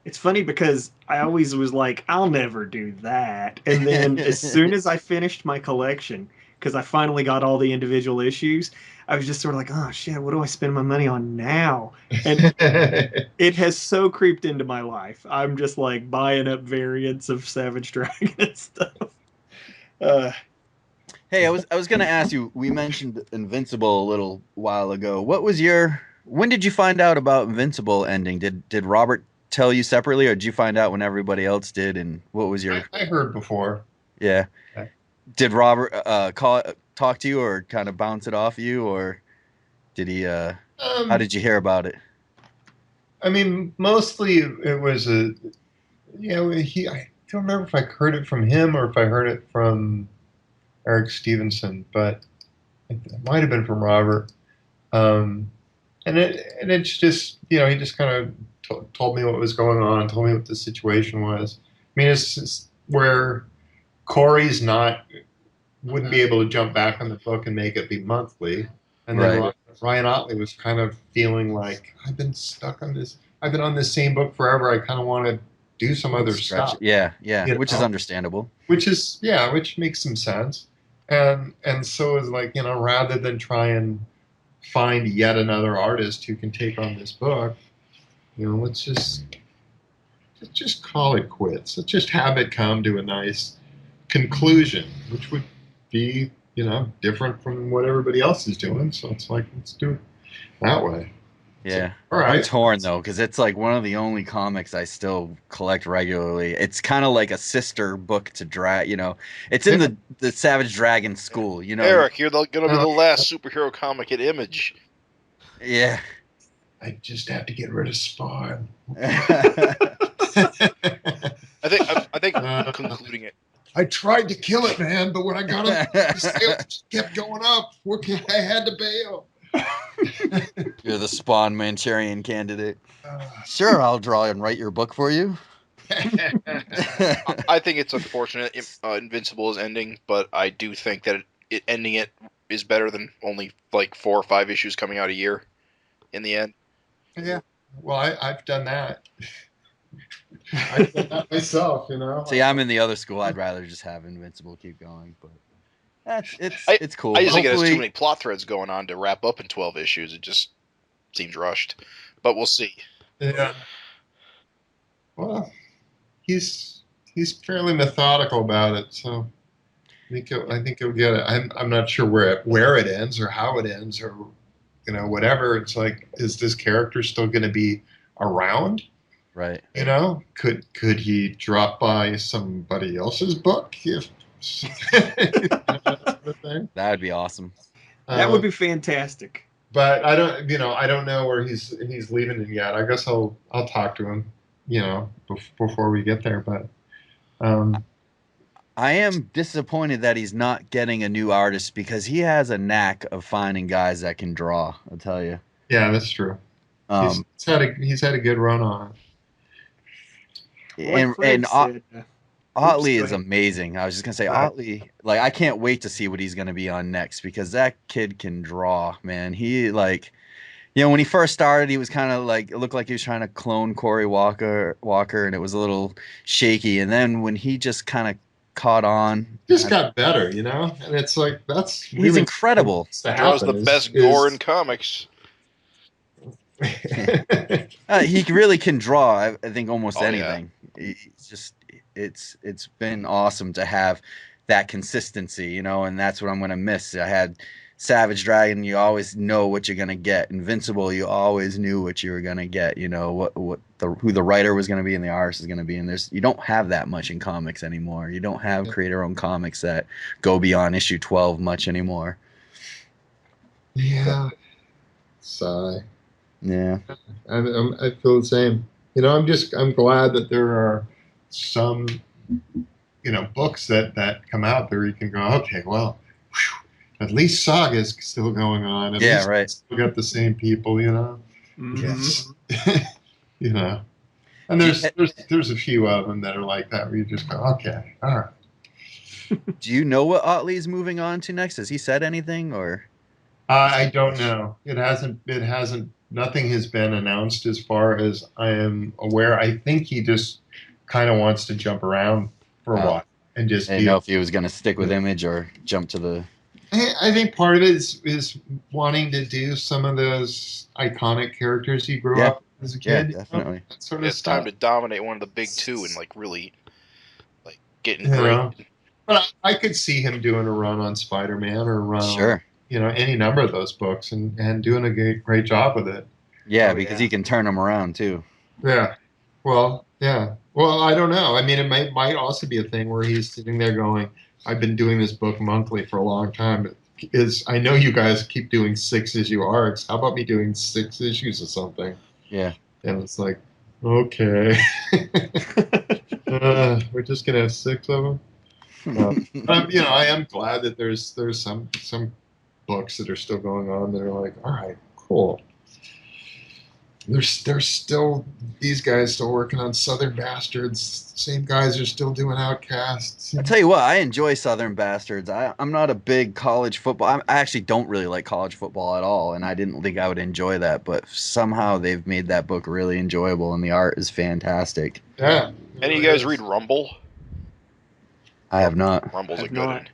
It's funny because I always was like, I'll never do that. And then as soon as I finished my collection, because I finally got all the individual issues, I was just sort of like, oh shit, what do I spend my money on now? And it has so creeped into my life. I'm just like buying up variants of Savage Dragon and stuff. Hey, I was gonna ask you, we mentioned Invincible a little while ago. When did you find out about Invincible ending? Did Robert tell you separately, or did you find out when everybody else did? And what was your? I heard before. Yeah. Okay. Did Robert talk to you, or kind of bounce it off you, or did he? How did you hear about it? I mean, mostly it was I don't remember if I heard it from him or if I heard it from Eric Stevenson, but it might have been from Robert. And it's just, he just kind of told me what was going on, told me what the situation was. I mean, it's just where Corey's wouldn't be able to jump back on the book and make it be monthly. And then Ryan Otley was kind of feeling like, I've been stuck on this. I've been on this same book forever. I kind of want to do some other stuff. Yeah, which is understandable. Which makes some sense. And so it's like, rather than try and find yet another artist who can take on this book, let's just call it quits. Let's just have it come to a nice conclusion, which would be, different from what everybody else is doing. So it's like, let's do it that way. Yeah. So, all right. I'm torn though, because it's like one of the only comics I still collect regularly. It's kind of like a sister book to drag. It's in the Savage Dragon school. Eric, you're going to be the last superhero comic at Image. Yeah. I just have to get rid of Spawn. I think concluding it. I tried to kill it, man, but when I got him, the sales kept going up. I had to bail. You're the Spawn Manchurian candidate. Sure, I'll draw and write your book for you. I think it's unfortunate Invincible is ending, but I do think that ending it is better than only like 4 or 5 issues coming out a year in the end. Yeah. Well, I've done that. I've done that myself, you know. See, I'm in the other school. I'd rather just have Invincible keep going, but it's cool. I just think it has too many plot threads going on to wrap up in 12 issues. It just seems rushed, but we'll see. Yeah. Well, he's fairly methodical about it, so I think he'll get it. I'm not sure where it ends or how it ends or whatever. It's like, is this character still going to be around? Right. Could he drop by somebody else's book if that would be awesome. That would be fantastic. But I don't know where he's leaving it yet. I guess I'll talk to him, before we get there. But I am disappointed that he's not getting a new artist because he has a knack of finding guys that can draw. I'll tell you. Yeah, that's true. He's had a good run on it. And Otley is amazing. I was just gonna say Otley. Like, I can't wait to see what he's gonna be on next because that kid can draw, man. He when he first started, he was kind of like, it looked like he was trying to clone Cory Walker, and it was a little shaky. And then when he just kind of caught on, just got better, and it's like he's really incredible. That was the best gore in comics. He really can draw. I think almost anything. Yeah. It's been awesome to have that consistency, and that's what I'm gonna miss. I had Savage Dragon. You always know what you're gonna get. Invincible, you always knew what you were gonna get. Who the writer was gonna be and the artist is gonna be. And you don't have that much in comics anymore. You don't have creator-owned comics that go beyond issue 12 much anymore. Yeah. Sigh. Yeah. I feel the same. I'm glad that there are some, books that come out there you can go, okay, well, whew, at least Saga's still going on. At least right. Still got the same people, Mm-hmm. Yes. And there's a few of them that are like that where you just go, okay, all right. Do you know what Otley's moving on to next? Has he said anything or? I don't know. It hasn't. Nothing has been announced as far as I am aware. I think he just kind of wants to jump around for a while and just. I didn't know if he was going to stick with Image or jump to the. I think part of it is wanting to do some of those iconic characters he grew up as a kid. Yeah, definitely. That sort it's of stuff. time to dominate one of the big two and really getting great. But I could see him doing a run on Spider-Man or a run on, any number of those books and doing a great job with it. Yeah, because he can turn them around too. Yeah. Well, yeah. Well, I don't know. I mean, it might also be a thing where he's sitting there going, I've been doing this book monthly for a long time. I know you guys keep doing 6-issue arcs. How about me doing 6 issues or something? Yeah. And it's like, okay. We're just going to have 6 of them? I am glad that there's some books that are still going on that are like, all right, cool. There's still these guys still working on Southern Bastards. Same guys are still doing Outcasts. I'll tell you what, I enjoy Southern Bastards. I'm not a big college football. I actually don't really like college football at all, and I didn't think I would enjoy that. But somehow they've made that book really enjoyable, and the art is fantastic. Yeah. Any of you guys read Rumble? I have not. Rumble's a good one.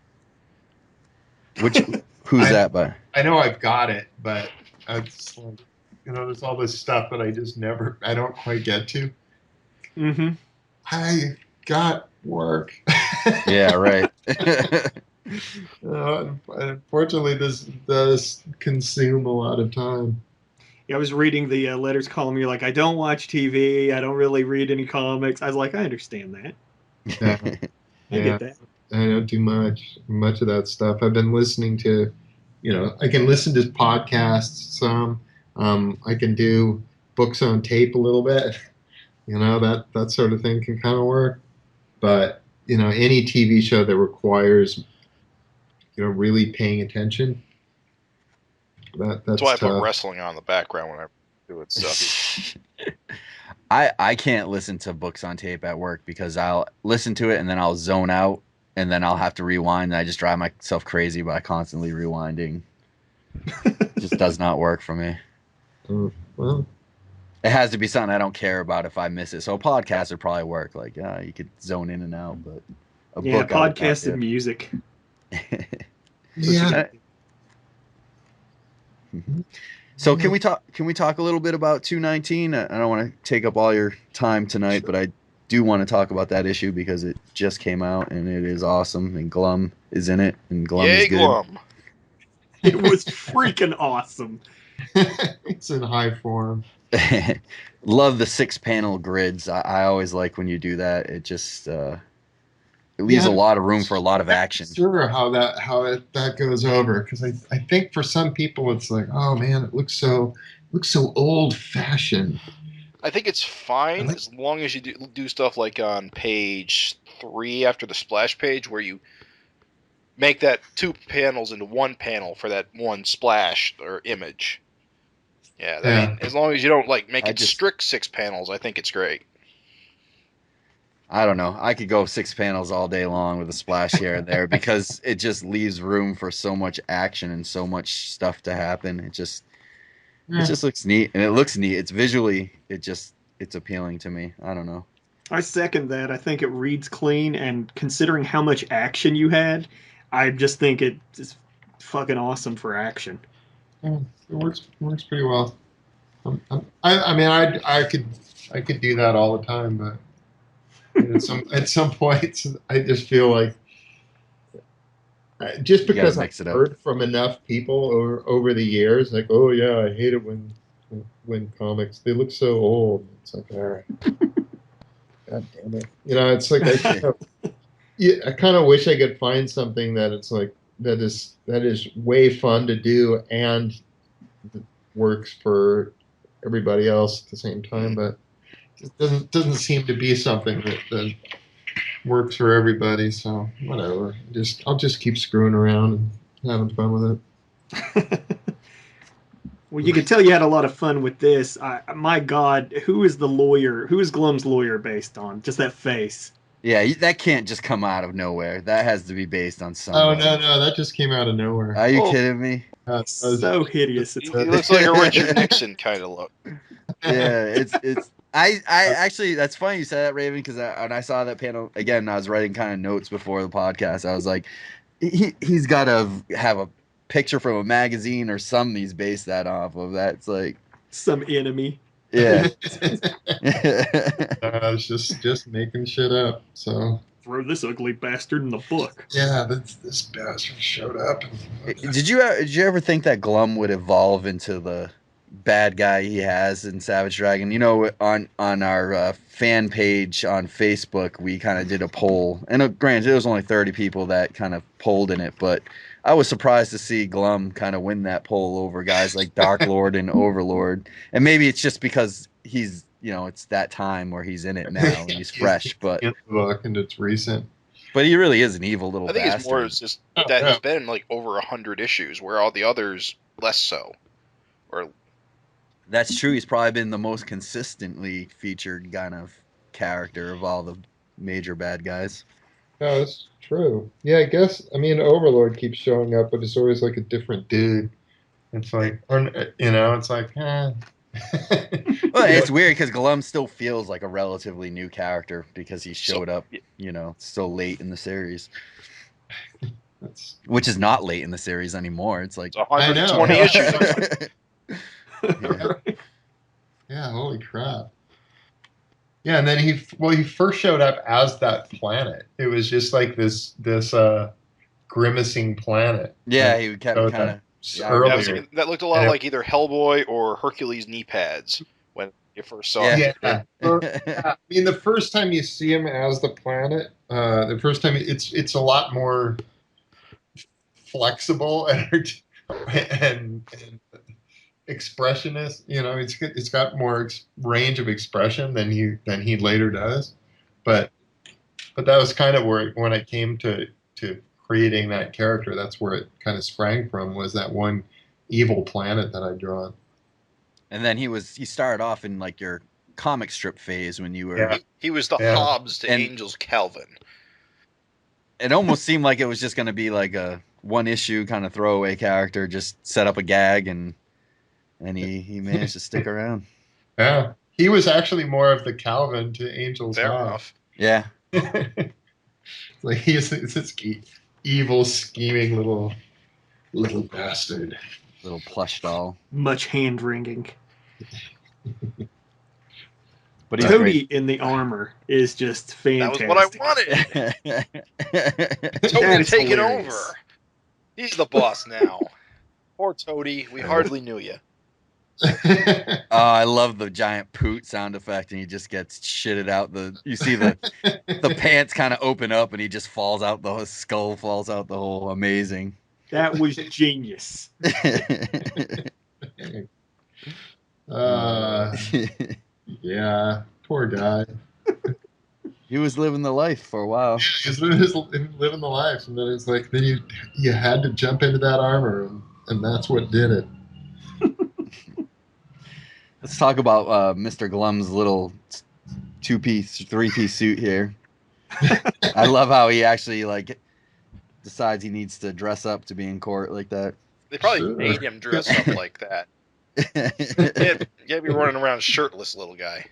Who's that by? I know I've got it, but it's like, there's all this stuff that I don't quite get to. Mm-hmm. I got work. Yeah, right. Unfortunately, this does consume a lot of time. Yeah, I was reading the letters column. You're like, I don't watch TV. I don't really read any comics. I was like, I understand that. Yeah. I get that. I don't do much of that stuff. I've been listening to, I can listen to podcasts some. I can do books on tape a little bit. That sort of thing can kind of work. But any TV show that requires really paying attention, that's why I tough. put wrestling on the background when I do it stuff. I can't listen to books on tape at work because I'll listen to it and then I'll zone out and then I'll have to rewind and I just drive myself crazy by constantly rewinding. Just does not work for me. Well, it has to be something I don't care about if I miss it. So a podcast would probably work. Like, you could zone in and out, but a book, podcast and music. yeah. So can we talk a little bit about 219? I don't want to take up all your time tonight, but I do want to talk about that issue because it just came out and it is awesome and Glum is in it and Glum is good. Glum. It was freaking awesome. It's in high form. Love the 6-panel grids. I always like when you do that. It just it leaves a lot of room for a lot of action. I'm not sure how that goes over, because I think for some people it's like, oh man, it looks so old fashioned. I think it's fine as long as you do stuff like on page 3 after the splash page, where you make that 2 panels into 1 panel for that 1 splash or image. Yeah, I mean, as long as you don't make it strict 6 panels, I think it's great. I don't know. I could go 6 panels all day long with a splash here and there because it just leaves room for so much action and so much stuff to happen. It just looks neat, and it looks neat. It's visually, it's appealing to me. I don't know. I second that. I think it reads clean, and considering how much action you had, I just think it's fucking awesome for action. It works pretty well. I could do that all the time, but at some points, I just feel like just because I've heard from enough people over the years, like, oh yeah, I hate it when comics, they look so old. It's like, all right, god damn it, it's like I kind of wish I could find something that it's like that is way fun to do and works for everybody else at the same time, but it doesn't seem to be something that works for everybody. So whatever, I'll just keep screwing around and having fun with it. Well, you can tell you had a lot of fun with this. My God, who is the lawyer? Who is Glum's lawyer based on? Just that face. Yeah, that can't just come out of nowhere. That has to be based on something. Oh no, that just came out of nowhere. Are you kidding me? So hideous. He looks like a Richard Nixon kind of look. Yeah, it's. I actually, that's funny you said that, Raven, because when I saw that panel again, I was writing kind of notes before the podcast. I was like, he's got to have a picture from a magazine or something he's based that off of. That's like some enemy. Yeah. I was just making shit up. So throw this ugly bastard in the book. Yeah, this bastard showed up. Did you ever think that Glum would evolve into the bad guy he has in Savage Dragon? On our fan page on Facebook, we kind of did a poll, and granted, it was only 30 people that kind of polled in it, but I was surprised to see Glum kind of win that poll over guys like Dark Lord and Overlord. And maybe it's just because he's, it's that time where he's in it now and he's fresh. But and it's recent. But he really is an evil little bastard. I think it's more just that he's been in over 100 issues, where all the others less so. Or that's true. He's probably been the most consistently featured kind of character of all the major bad guys. No, that's true. Yeah, I guess. I mean, Overlord keeps showing up, but it's always like a different dude. It's like, it's like, Well, it's weird because Glum still feels like a relatively new character because he showed up, so late in the series. Which is not late in the series anymore. It's like 120 issues. Yeah, holy crap. Yeah, and then he first showed up as that planet. It was just like this grimacing planet. Yeah, he kept kind of earlier. That looked a lot like either Hellboy or Hercules knee pads when you first saw him. Yeah. I mean, the first time you see him as the planet, it's a lot more flexible and expressionist. It's got more range of expression than he later does. But that was kind of where when I came to creating that character, that's where it kind of sprang from, was that one evil planet that I'd drawn. And then he started off in like your comic strip phase when you were. Yeah. He was the Hobbes to Angel's Calvin. It almost seemed like it was just going to be like a one issue kind of throwaway character, just set up a gag, and he managed to stick around. Yeah, he was actually more of the Calvin to Angel's Fair Hobbes. enough. Yeah. Like he's this evil, scheming little bastard. Little plush doll. Much hand wringing. But Tony in the armor is just fantastic. That was what I wanted. Toady taking over. He's the boss now. Poor Toady, we hardly knew you. Oh, I love the giant poot sound effect, and he just gets shitted out. You see the pants kind of open up, and he just falls out. The skull falls out the hole. Amazing. That was genius. Yeah, poor guy. He was living the life for a while. He was living the life, and then it's like then you had to jump into that armor, and that's what did it. Let's talk about Mr. Glum's little 2-piece, 3-piece suit here. I love how he actually decides he needs to dress up to be in court like that. They probably made him dress up like that. You gotta be running around shirtless, little guy.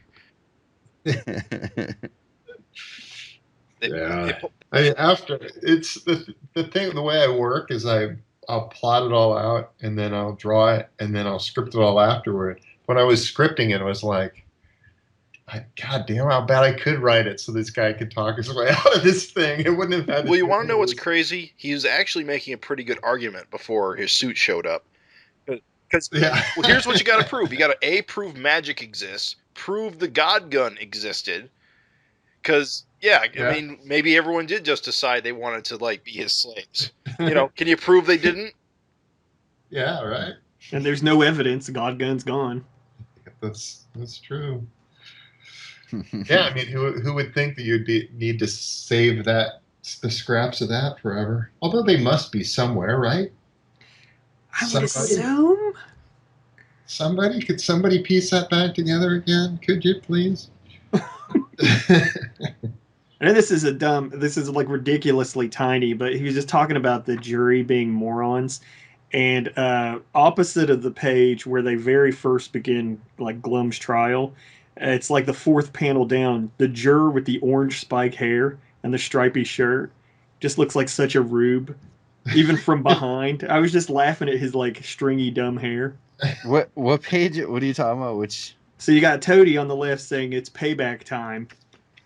I mean, after it's the thing. The way I work is I'll plot it all out, and then I'll draw it, and then I'll script it all afterward. When I was scripting it, I was like, God damn, how bad I could write it so this guy could talk his way out of this thing. It wouldn't have had. Well, you want to know what's crazy? He was actually making a pretty good argument before his suit showed up. Because well, here's what you got to prove: you got to A, prove magic exists, prove the God gun existed. Because I mean, maybe everyone did just decide they wanted to be his slaves. Can you prove they didn't? Yeah, right. And there's no evidence. The God gun's gone. That's true. Yeah, I mean, who would think that you'd need to save the scraps of that forever? Although they must be somewhere, right? I would assume. Could somebody piece that back together again? Could you please? I know this is ridiculously tiny, but he was just talking about the jury being morons. And opposite of the page where they very first begin Glum's trial, it's like the fourth panel down. The juror with the orange spike hair and the stripy shirt just looks like such a rube, even from behind. I was just laughing at his stringy dumb hair. What page? What are you talking about? Which? So you got Toady on the left saying it's payback time.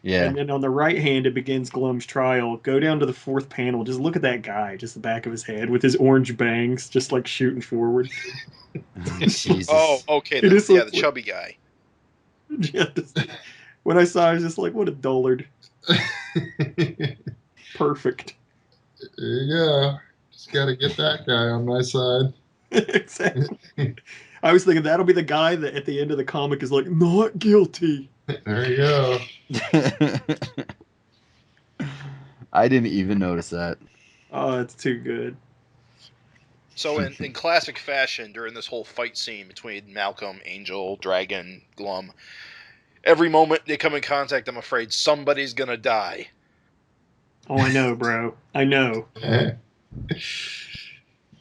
Yeah. And then on the right hand, it begins Glum's trial. Go down to the fourth panel. Just look at that guy, just the back of his head with his orange bangs, just shooting forward. Jesus. Oh, okay. The chubby guy. Yeah, when I saw it, I was just like, what a dullard. Perfect. There you go. Just got to get that guy on my side. Exactly. I was thinking that'll be the guy that at the end of the comic is not guilty. There you go. I didn't even notice that. Oh, it's too good. So in classic fashion, during this whole fight scene between Malcolm, Angel, Dragon, Glum, every moment they come in contact, I'm afraid somebody's going to die. Oh, I know, bro. I know.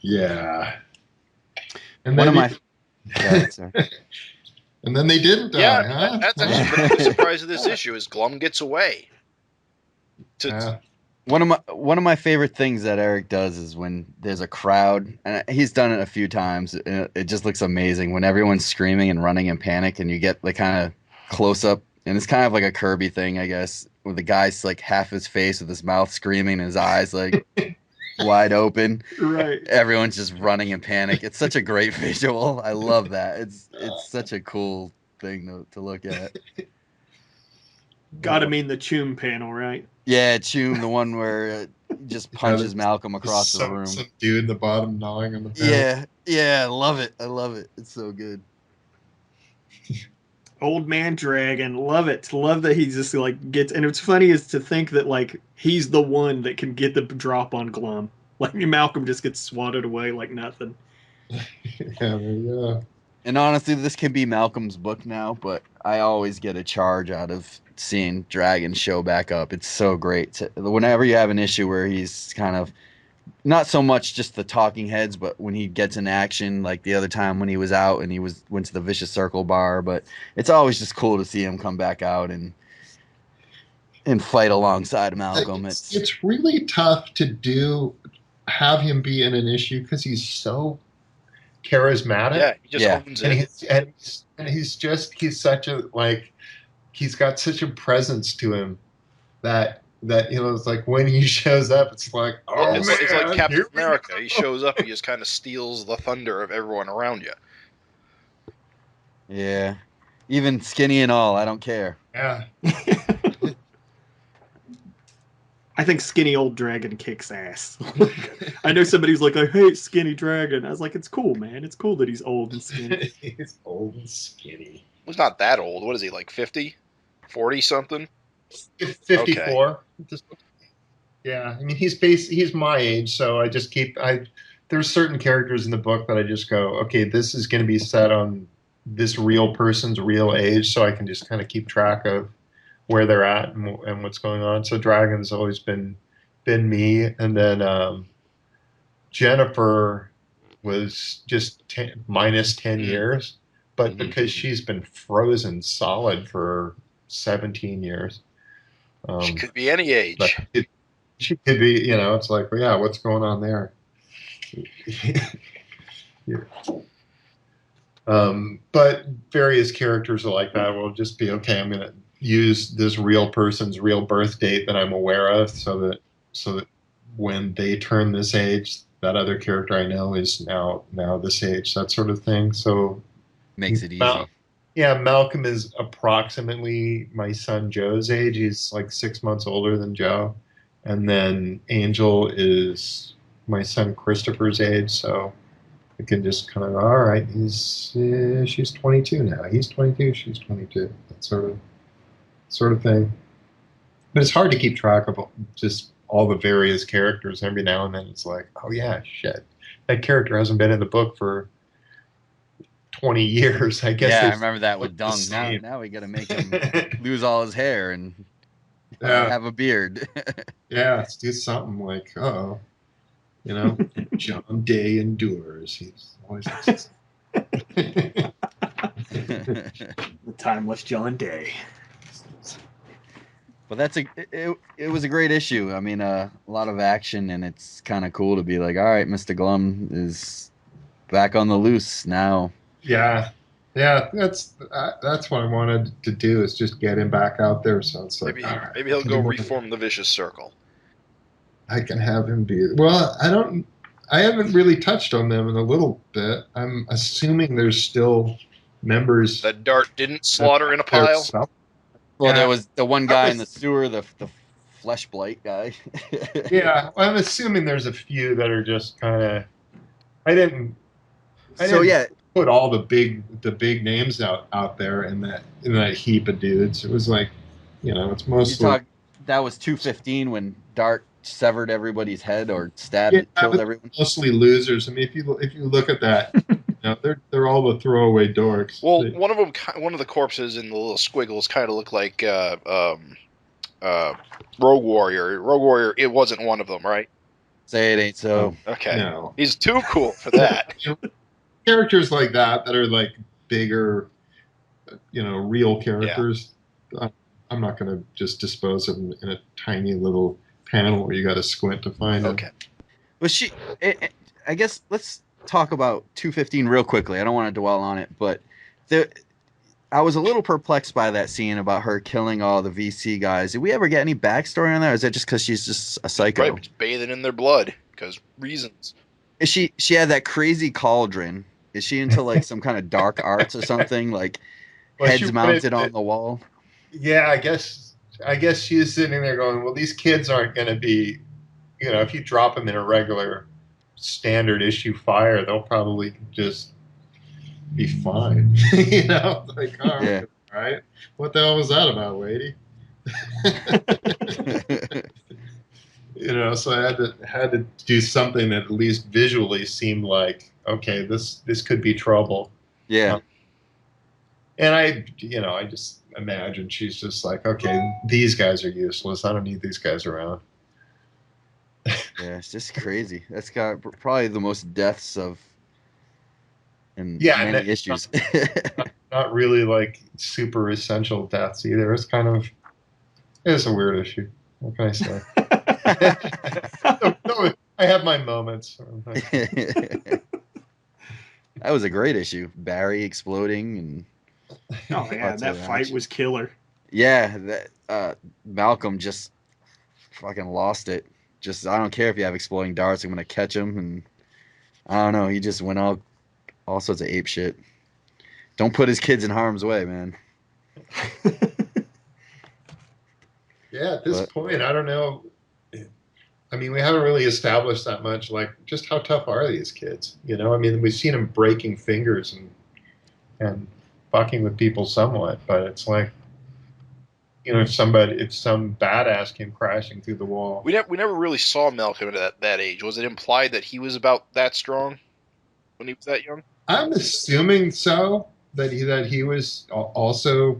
Yeah. And one of my... And then they didn't die, huh? That's actually the surprise of this issue is Glum gets away. One of my favorite things that Erik does is when there's a crowd, and he's done it a few times. It just looks amazing when everyone's screaming and running in panic, and you get kind of close up, and it's kind of like a Kirby thing, I guess, where the guy's half his face with his mouth screaming, and his eyes wide open. Right. Everyone's just running in panic. It's such a great visual. I love that. It's such a cool thing to look at. Gotta mean the Choom panel, right? Yeah, Choom, the one where just punches Malcolm across the room. Some dude in the bottom gnawing on the panel. Yeah, I love it. It's so good. Old man dragon, love it. Love that he just like gets. And it's funny is to think that like he's the one that can get the drop on Glum. Like Malcolm just gets swatted away like nothing. Yeah, there you go. And honestly, this can be Malcolm's book now, but I always get a charge out of seeing Dragon show back up. It's so great. Whenever you have an issue where he's kind of not so much just the talking heads, but when he gets in action, like the other time when he was out and went to the Vicious Circle bar. But it's always just cool to see him come back out and fight alongside Malcolm. It's really tough to have him be in an issue because he's so charismatic. Yeah, he just owns it. He's such a he's got such a presence to him that it's like when he shows up, it's like, oh it's man, it's like Captain America. He shows up, he just kind of steals the thunder of everyone around you. Yeah, even skinny and all, I don't care. Yeah. I think skinny old dragon kicks ass. I know somebody's like, I hate skinny dragon. I was like, it's cool, man. It's cool that he's old and skinny. He's old and skinny. He's not that old. What is he, like 50? 40 something? 54. Okay. Yeah, I mean he's my age, so I just there's certain characters in the book that I just go, okay, this is going to be set on this real person's real age, so I can just kind of keep track of where they're at and what's going on. So Dragon's always been me, and then Jennifer was just minus 10 years, but because she's been frozen solid for 17 years. She could be any age. She could be, it's like, well, yeah, what's going on there? But various characters are like that. Will just be, okay, I'm going to use this real person's real birth date that I'm aware of so that when they turn this age, that other character I know is now this age, that sort of thing. So makes it easy. Malcolm is approximately my son Joe's age. He's like 6 months older than Joe. And then Angel is my son Christopher's age. So I can just kind of, all right, she's 22 now. He's 22, she's 22. That sort of thing. But it's hard to keep track of just all the various characters. Every now and then it's like, oh yeah, shit. That character hasn't been in the book for 20 years, I guess. Yeah, I remember that with Dung. Now we got to make him lose all his hair and have a beard. Yeah, let's do something like, John Day endures. He's always the timeless John Day. Well, it was a great issue. I mean, a lot of action, and it's kind of cool to be like, all right, Mr. Glum is back on the loose now. Yeah, that's what I wanted to do, is just get him back out there. So it's like, maybe he'll go reform the Vicious Circle. I can have him be. Well, I haven't really touched on them in a little bit. I'm assuming there's still members that Dart didn't slaughter in a pile. Well, there was the one guy in the sewer, the flesh blight guy. Yeah, well, I'm assuming there's a few that are just kind of. I didn't put all the big names out there in that heap of dudes. It was like, it's mostly. That was 215 when Dart severed everybody's head or killed everyone. Mostly losers. I mean, if you look at that. They're all the throwaway dorks. Well, one of the corpses in the little squiggles kind of looked like Rogue Warrior. Rogue Warrior, it wasn't one of them, right? Say it ain't so. Okay. No. He's too cool for that. Characters like that are like bigger, real characters. Yeah. I'm not going to just dispose of them in a tiny little panel where you got to squint to find them. Okay. But I guess let's talk about 215 real quickly. I don't want to dwell on it, but I was a little perplexed by that scene about her killing all the VC guys. Did we ever get any backstory on that, or is that just because she's just a psycho? Right, bathing in their blood because reasons. Is she had that crazy cauldron? Is she into like some kind of dark arts or something, like heads mounted on the wall? Yeah, I guess she is sitting there going, well, these kids aren't going to be if you drop them in a regular standard issue fire, they'll probably just be fine. Like, oh, Yeah. all right, what the hell was that about, lady? So I had to do something that at least visually seemed like, okay, this could be trouble. Yeah. And I just imagine she's just like, okay, these guys are useless. I don't need these guys around. Yeah, it's just crazy. That's got probably the most deaths in many issues. Not really like super essential deaths either. It's a weird issue. What can I say? No, I have my moments. That was a great issue. Barry exploding and Oh yeah, that fight was killer. Yeah, that Malcolm just fucking lost it. Just I don't care if you have exploding darts, I'm gonna catch him, and I don't know. He just went all sorts of ape shit. Don't put his kids in harm's way, man. Yeah, at this point, I don't know. I mean, we haven't really established that much, like, just how tough are these kids? I mean, we've seen them breaking fingers and fucking with people somewhat, but it's like, if some badass came crashing through the wall. We never really saw Malcolm at that age. Was it implied that he was about that strong when he was that young? I'm assuming so, that he was also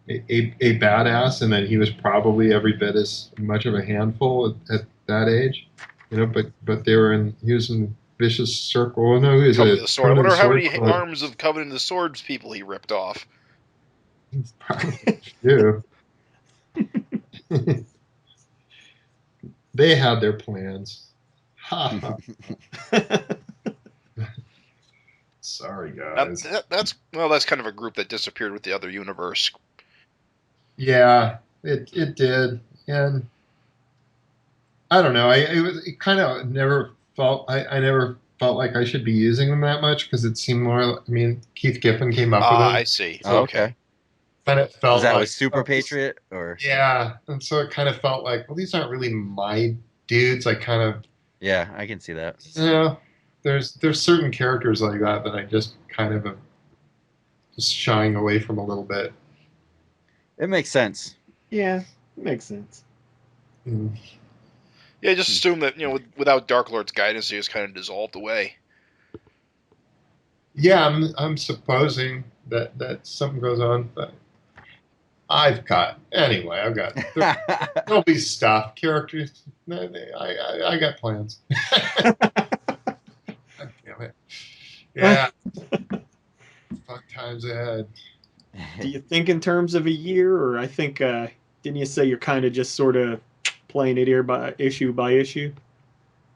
a badass, and that he was probably every bit as much of a handful at that age, but he was in Vicious Circle. No, he was Covenant of the Sword. I wonder how many Club. arms of Covenant of the Swords people he ripped off. Yeah. They had their plans. Sorry, guys. That's kind of a group that disappeared with the other universe. Yeah, it did, and I don't know. It kind of never felt. I never felt like I should be using them that much because it seemed more. I mean, Keith Giffen came up with them. I see. Oh, okay. And it felt was that like with Super Patriot or? Yeah, and so it kind of felt like, well, these aren't really my dudes. Yeah, I can see that. There's certain characters like that I just kind of am just shying away from a little bit. It makes sense. Yeah, it makes sense. Mm. Yeah, just assume that without Dark Lord's guidance, he just kind of dissolved away. Yeah, I'm supposing that something goes on, but I've got there'll be stuff, characters. I got plans. God damn it. Yeah. Fun times ahead. Do you think in terms of a year, or I think didn't you say you're kind of just sort of playing it here by issue?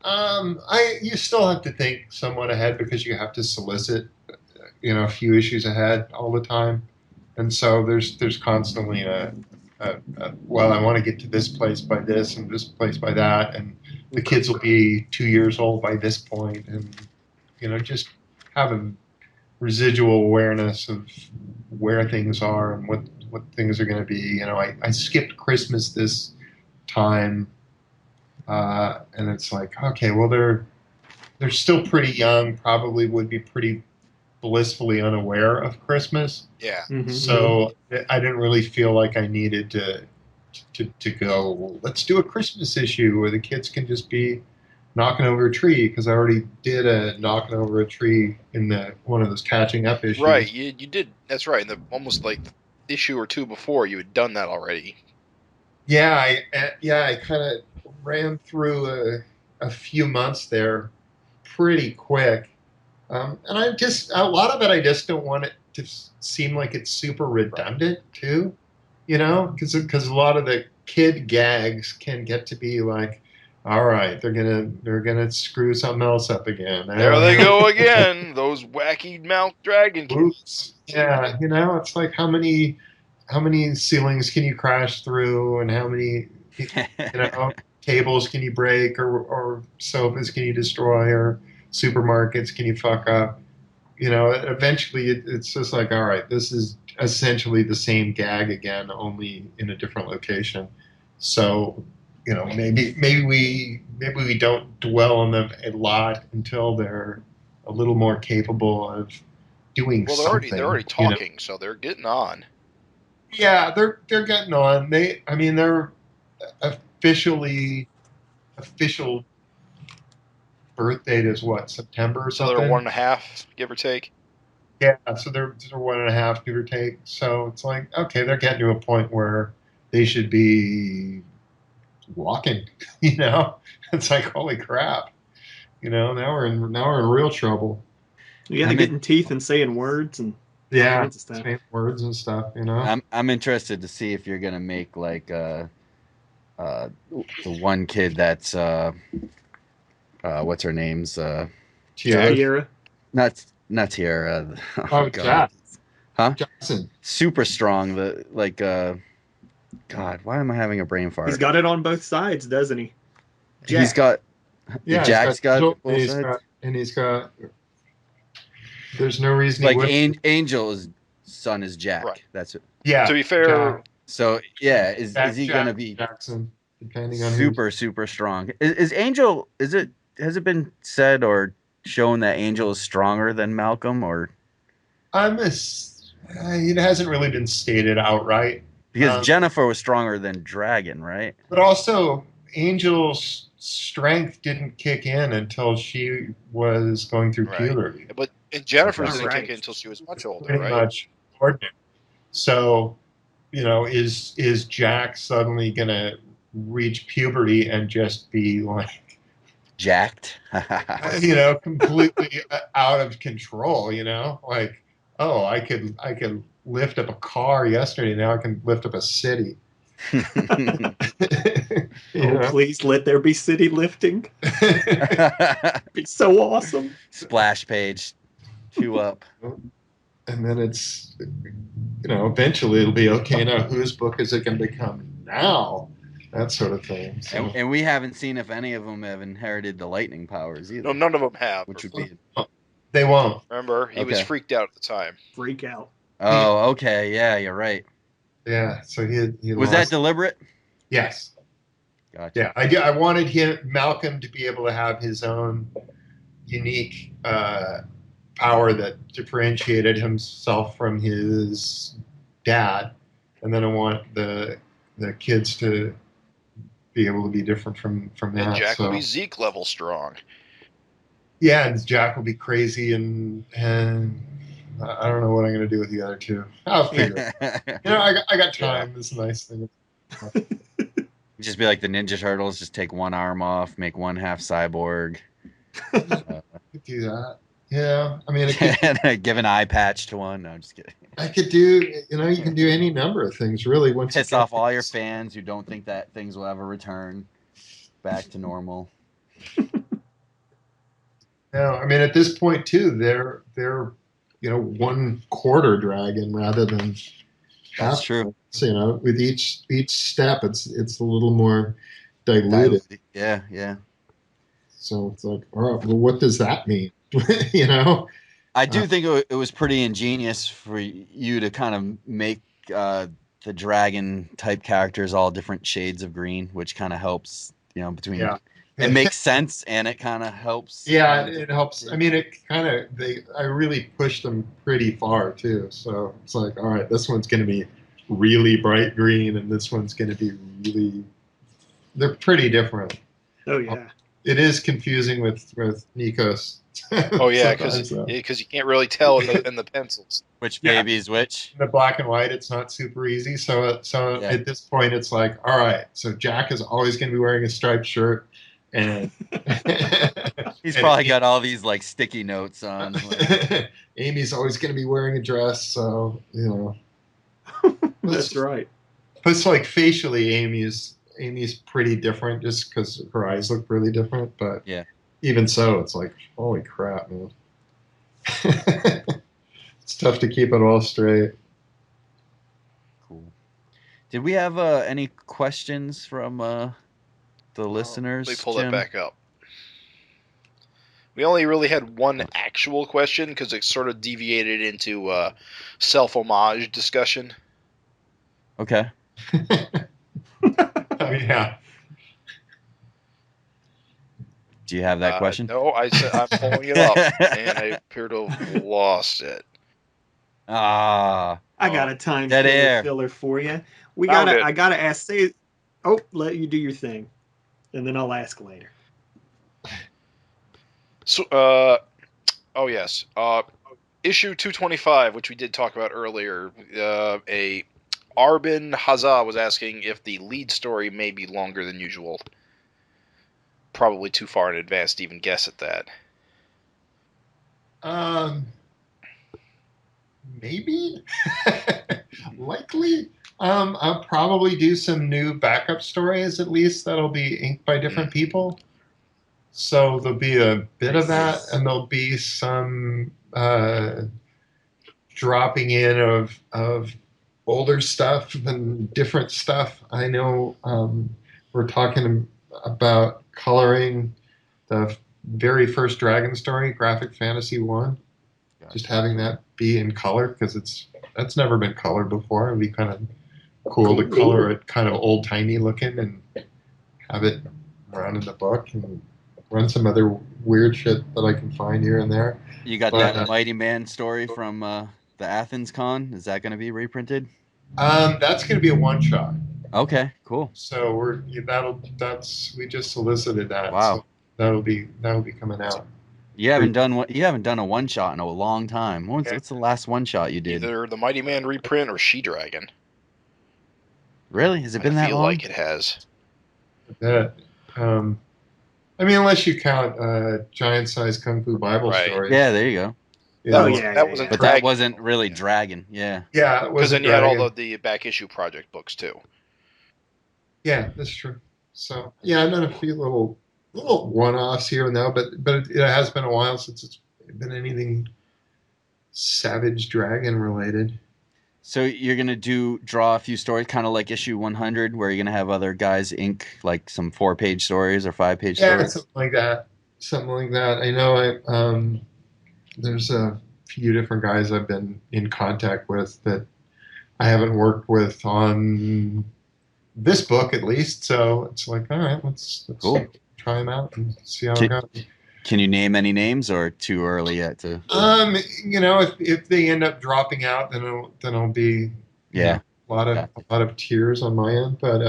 You still have to think somewhat ahead because you have to solicit, a few issues ahead all the time, and so there's constantly well, I want to get to this place by this and this place by that, and the kids will be 2 years old by this point, and just have a residual awareness of where things are and what things are going to be. I skipped Christmas this time. And it's like, okay, well, they're still pretty young, probably would be pretty blissfully unaware of Christmas. Yeah. Mm-hmm. So I didn't really feel like I needed to go, well, let's do a Christmas issue where the kids can just be knocking over a tree, because I already did a knocking over a tree in one of those catching up issues. Right, you did. That's right. In the almost like issue or two before, you had done that already. Yeah, I kind of ran through a few months there pretty quick. And a lot of it, I just don't want it to seem like it's super redundant too, because a lot of the kid gags can get to be like, all right, they're gonna screw something else up again. There they go again, those wacky mouth dragon kids. Yeah, it's like how many ceilings can you crash through, and how many tables can you break, or sofas can you destroy, or supermarkets can you fuck up? Eventually it's just like, all right, this is essentially the same gag again, only in a different location. So maybe we don't dwell on them a lot until they're a little more capable of doing Well, something. they're already talking, so they're getting on. Yeah, they're getting on. They're official birth date is what, September or So something? they're 1.5, give or take. Yeah, so they're 1.5, give or take. So it's like, okay, they're getting to a point where they should be walking. It's like, holy crap. Now we're in real trouble. Yeah, they're getting teeth and saying words and all kinds of stuff. Saying words and stuff. I'm interested to see if you're gonna make like the one kid that's what's her name's Tiara. not Tiara. Oh, God. Huh? Jackson. Super strong. God, why am I having a brain fart? He's got it on both sides, doesn't he? Jack. He's got. Yeah, Jack's got both sides. There's no reason. Like Angel's son is Jack. Right. That's it. Yeah. To be fair. Jack. So yeah, is he gonna be Jackson? Depending on super strong. Is Angel? Has it been said or shown that Angel is stronger than Malcolm, or? It hasn't really been stated outright. Because Jennifer was stronger than Dragon, right? But also, Angel's strength didn't kick in until she was going through puberty. But Jennifer's didn't kick in until she was much older, pretty much ordinary. So, is Jack suddenly going to reach puberty and just be like jacked? Completely out of control, like, oh, I could lift up a car yesterday, now I can lift up a city. Please let there be city lifting. Be so awesome. Splash page 2 up. And then it's, eventually it'll be, okay, now whose book is it going to become now? That sort of thing. So. And we haven't seen if any of them have inherited the lightning powers either. No, none of them have. Which would be... They won't. Remember, he was freaked out at the time. Freak out. Oh, okay. Yeah, you're right. Yeah, so he was that deliberate? Yes. Gotcha. Yeah, I wanted Malcolm to be able to have his own unique power that differentiated himself from his dad, and then I want the kids to be able to be different from that. And Jack will be Zeke level strong. Yeah, and Jack will be crazy, and I don't know what I'm going to do with the other two. I'll figure it. I got time. This nice thing. Just be like the Ninja Turtles. Just take one arm off, make one half cyborg. I could do that. Yeah, I mean, give an eye patch to one. No, I'm just kidding. I could do. You can do any number of things, really. Once piss off all your fans who don't think that things will ever return back to normal. No, I mean, at this point too, they're 1/4 dragon rather than half. That's true. So, with each step, it's a little more diluted. Yeah. So it's like, all right, well, what does that mean? I do think it was pretty ingenious for you to kind of make the dragon type characters all different shades of green, which kind of helps, between. Yeah. It makes sense, and it kind of helps. Yeah, it helps. I mean, I really pushed them pretty far too. So it's like, all right, this one's going to be really bright green, and this one's going to be really. They're pretty different. Oh yeah. It is confusing with Nikos. Oh yeah, because you can't really tell in the pencils which baby is which. In the black and white, it's not super easy. So at this point, it's like, all right, so Jack is always going to be wearing a striped shirt. And he's probably got all these like sticky notes on. Amy's always going to be wearing a dress, so That's right. Plus, like facially, Amy's pretty different, just because her eyes look really different. But yeah, even so, it's like, holy crap, man! It's tough to keep it all straight. Cool. Did we have any questions from the listeners? Let me pull that back up. We only really had one actual question because it sort of deviated into self-homage discussion. Okay. Oh, yeah. Do you have that question? No, I said I'm pulling it up, and I appear to have lost it. Ah, I got a time dead air. filler for you. Found it. I gotta ask. Let you do your thing, and then I'll ask later. So, oh yes, issue 225, which we did talk about earlier. A Arbin Hazza was asking if the lead story may be longer than usual. Probably too far in advance to even guess at that. Maybe. Likely. I'll probably do some new backup stories, at least, that'll be inked by different people. So there'll be a bit of that, and there'll be some dropping in of older stuff and different stuff. I know we're talking about coloring the very first Dragon story, Graphic Fantasy 1. Just having that be in color, because that's never been colored before. It'd be kind of cool to color it kind of old-timey looking and have it run in the book and run some other weird shit that I can find here and there. You got that Mighty Man story from the Athenscon. Is that going to be reprinted? That's going to be a one-shot. Okay, cool. So we just solicited that. Wow. So that'll be coming out. You haven't done a one shot in a long time. What's the last one shot you did? Either the Mighty Man reprint or She-Dragon. Really? Has it been that long? I feel like it has. I mean, unless you count giant-sized Kung Fu Bible stories. Yeah, there you go. That wasn't really Dragon. Yeah. Yeah, because then you had all of the back issue project books too. Yeah, that's true. So yeah, I've done a few little one-offs here and there, but it has been a while since it's been anything Savage Dragon related. So you're gonna draw a few stories, kind of like issue 100, where you're gonna have other guys ink like some 4-page stories or 5-page stories. Yeah, something like that. I know there's a few different guys I've been in contact with that I haven't worked with on this book at least. So it's like, all right, let's cool. Try them out and see how it goes. Can you name any names, or too early yet to? If they end up dropping out, then it'll be a lot of tears on my end. But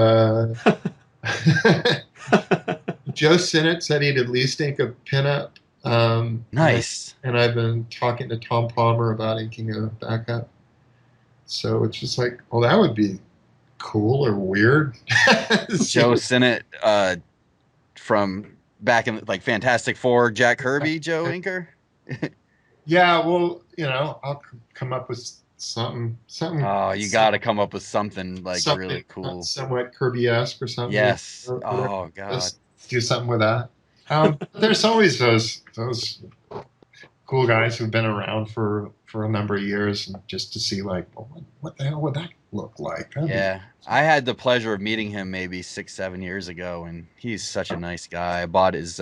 Joe Sinnott said he'd at least ink a pinup. Nice. And I've been talking to Tom Palmer about inking a backup. So it's just like, well, that would be cool or weird. Joe Sinnott, from back in like Fantastic Four, Jack Kirby, Joe inker. Yeah, well, I'll come up with something. Oh, you got to come up with something really cool, somewhat Kirby-esque or something. Yes. Oh God. Let's do something with that. There's always those cool guys who've been around for a number of years, and just to see like, well, what the hell would that look like? I had the pleasure of meeting him maybe 6-7 years ago, and he's such a nice guy. I bought his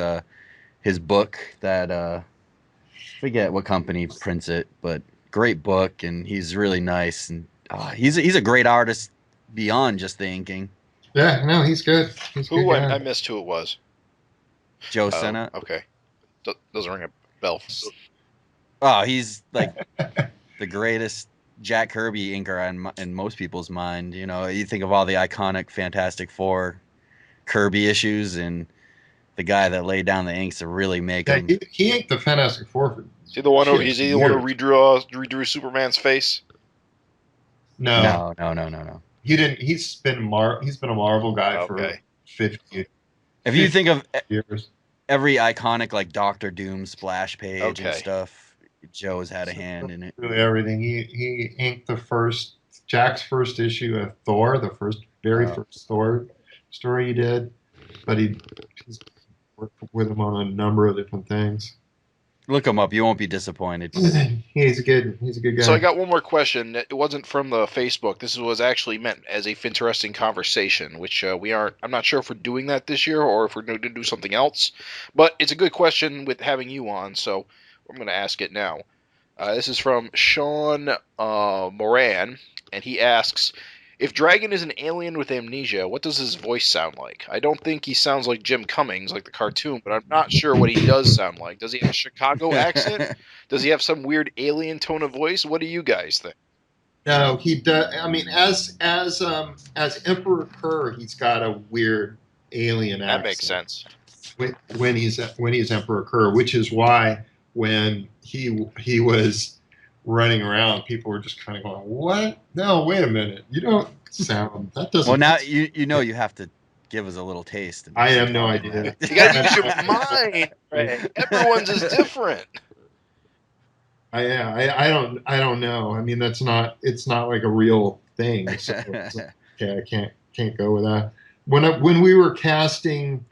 book that forget what company prints it, but great book, and he's really nice, and he's a great artist beyond just the inking. Yeah, no, he's good. I missed who it was. Joe Sinnott. Okay, doesn't ring a bell. Oh, he's like the greatest Jack Kirby inker in most people's mind. You think of all the iconic Fantastic Four Kirby issues, and the guy that laid down the inks to really make him. He inked the Fantastic Four. Is he the one who redrew Superman's face? No. He didn't. He's been a Marvel guy for 50 years. If you think of years. Every iconic like Doctor Doom splash page and stuff, Joe's had a hand in it. Really everything. He inked Jack's first issue of Thor, the very first Thor story he did, but he's worked with him on a number of different things. Look him up; you won't be disappointed. He's a good guy. So I got one more question. It wasn't from the Facebook. This was actually meant as a interesting conversation, which we aren't. I'm not sure if we're doing that this year or if we're going to do something else. But it's a good question with having you on, so I'm going to ask it now. This is from Sean Moran, and he asks, If Dragon is an alien with amnesia, what does his voice sound like? I don't think he sounds like Jim Cummings, like the cartoon, but I'm not sure what he does sound like. Does he have a Chicago accent? Does he have some weird alien tone of voice? What do you guys think? No, he does. I mean, as Emperor Kerr, he's got a weird alien accent. That makes sense. When he's Emperor Kerr, which is why when he was running around, people were just kind of going, "What? No, wait a minute, you don't sound that doesn't." Well, now you have to give us a little taste. I have no idea. You got to use your mind. Right? Everyone's is different. I don't know. I mean, it's not like a real thing. So okay, I can't go with that. When we were casting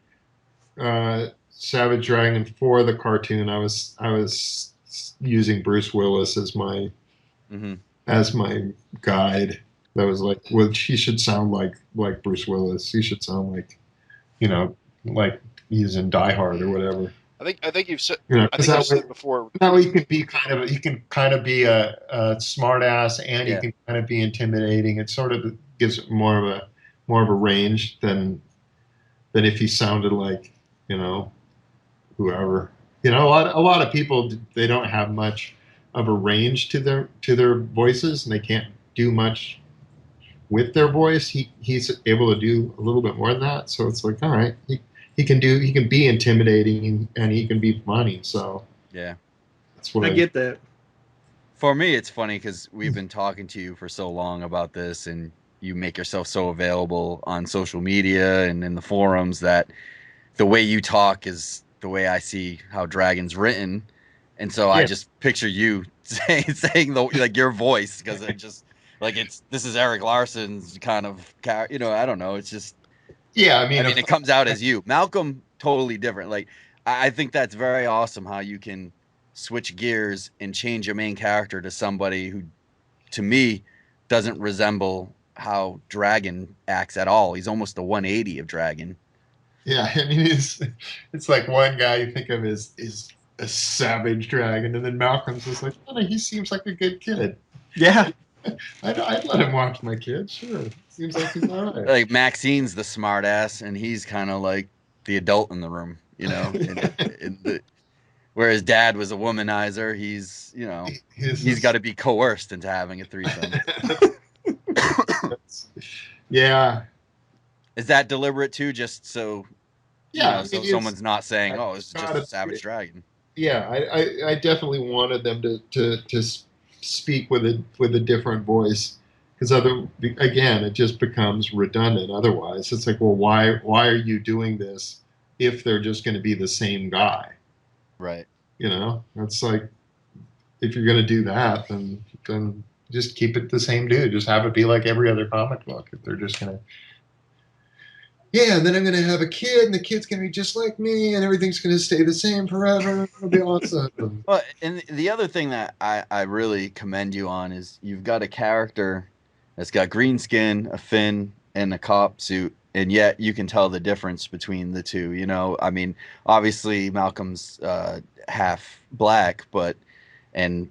Savage Dragon for the cartoon, I was using Bruce Willis as my guide. That was like, well, he should sound like Bruce Willis. He should sound like, like he's in Die Hard or whatever. I think you've said. I think I've said before. That way, he can kind of be a smart ass, and he can kind of be intimidating. It sort of gives more of a range than if he sounded like whoever. A lot of people, they don't have much of a range to their voices, and they can't do much with their voice. He's able to do a little bit more than that. So it's like, all right, he can be intimidating and he can be funny. So yeah, that's what I get that. For me, it's funny because we've been talking to you for so long about this, and you make yourself so available on social media and in the forums that the way you talk is the way I see how Dragon's written, and so I just picture you saying your voice, because it just this is Erik Larsen's kind of character. I don't know. It's just. Yeah, I mean, it comes out as you. Malcolm, totally different. Like, I think that's very awesome how you can switch gears and change your main character to somebody who, to me, doesn't resemble how Dragon acts at all. He's almost a 180 of Dragon. Yeah, I mean, it's like one guy you think of as a savage Dragon, and then Malcolm's just like, oh, he seems like a good kid. Yeah. I'd let him watch my kid, sure. Seems like he's all right. Like Maxine's the smart ass, and he's kind of like the adult in the room, whereas Dad was a womanizer. He's, he's got to be coerced into having a threesome. Yeah. Is that deliberate too? Just so, so someone's not saying, "Oh, it's just a Savage Dragon." Yeah, I definitely wanted them to speak with a different voice, because again, it just becomes redundant. Otherwise, it's like, well, why are you doing this if they're just going to be the same guy? Right. It's like, if you're going to do that, then just keep it the same dude. Just have it be like every other comic book. If they're just going to, and then I'm going to have a kid, and the kid's going to be just like me, and everything's going to stay the same forever. It'll be awesome. Well, and the other thing that I really commend you on is you've got a character that's got green skin, a fin, and a cop suit, and yet you can tell the difference between the two. I mean, obviously Malcolm's half black, and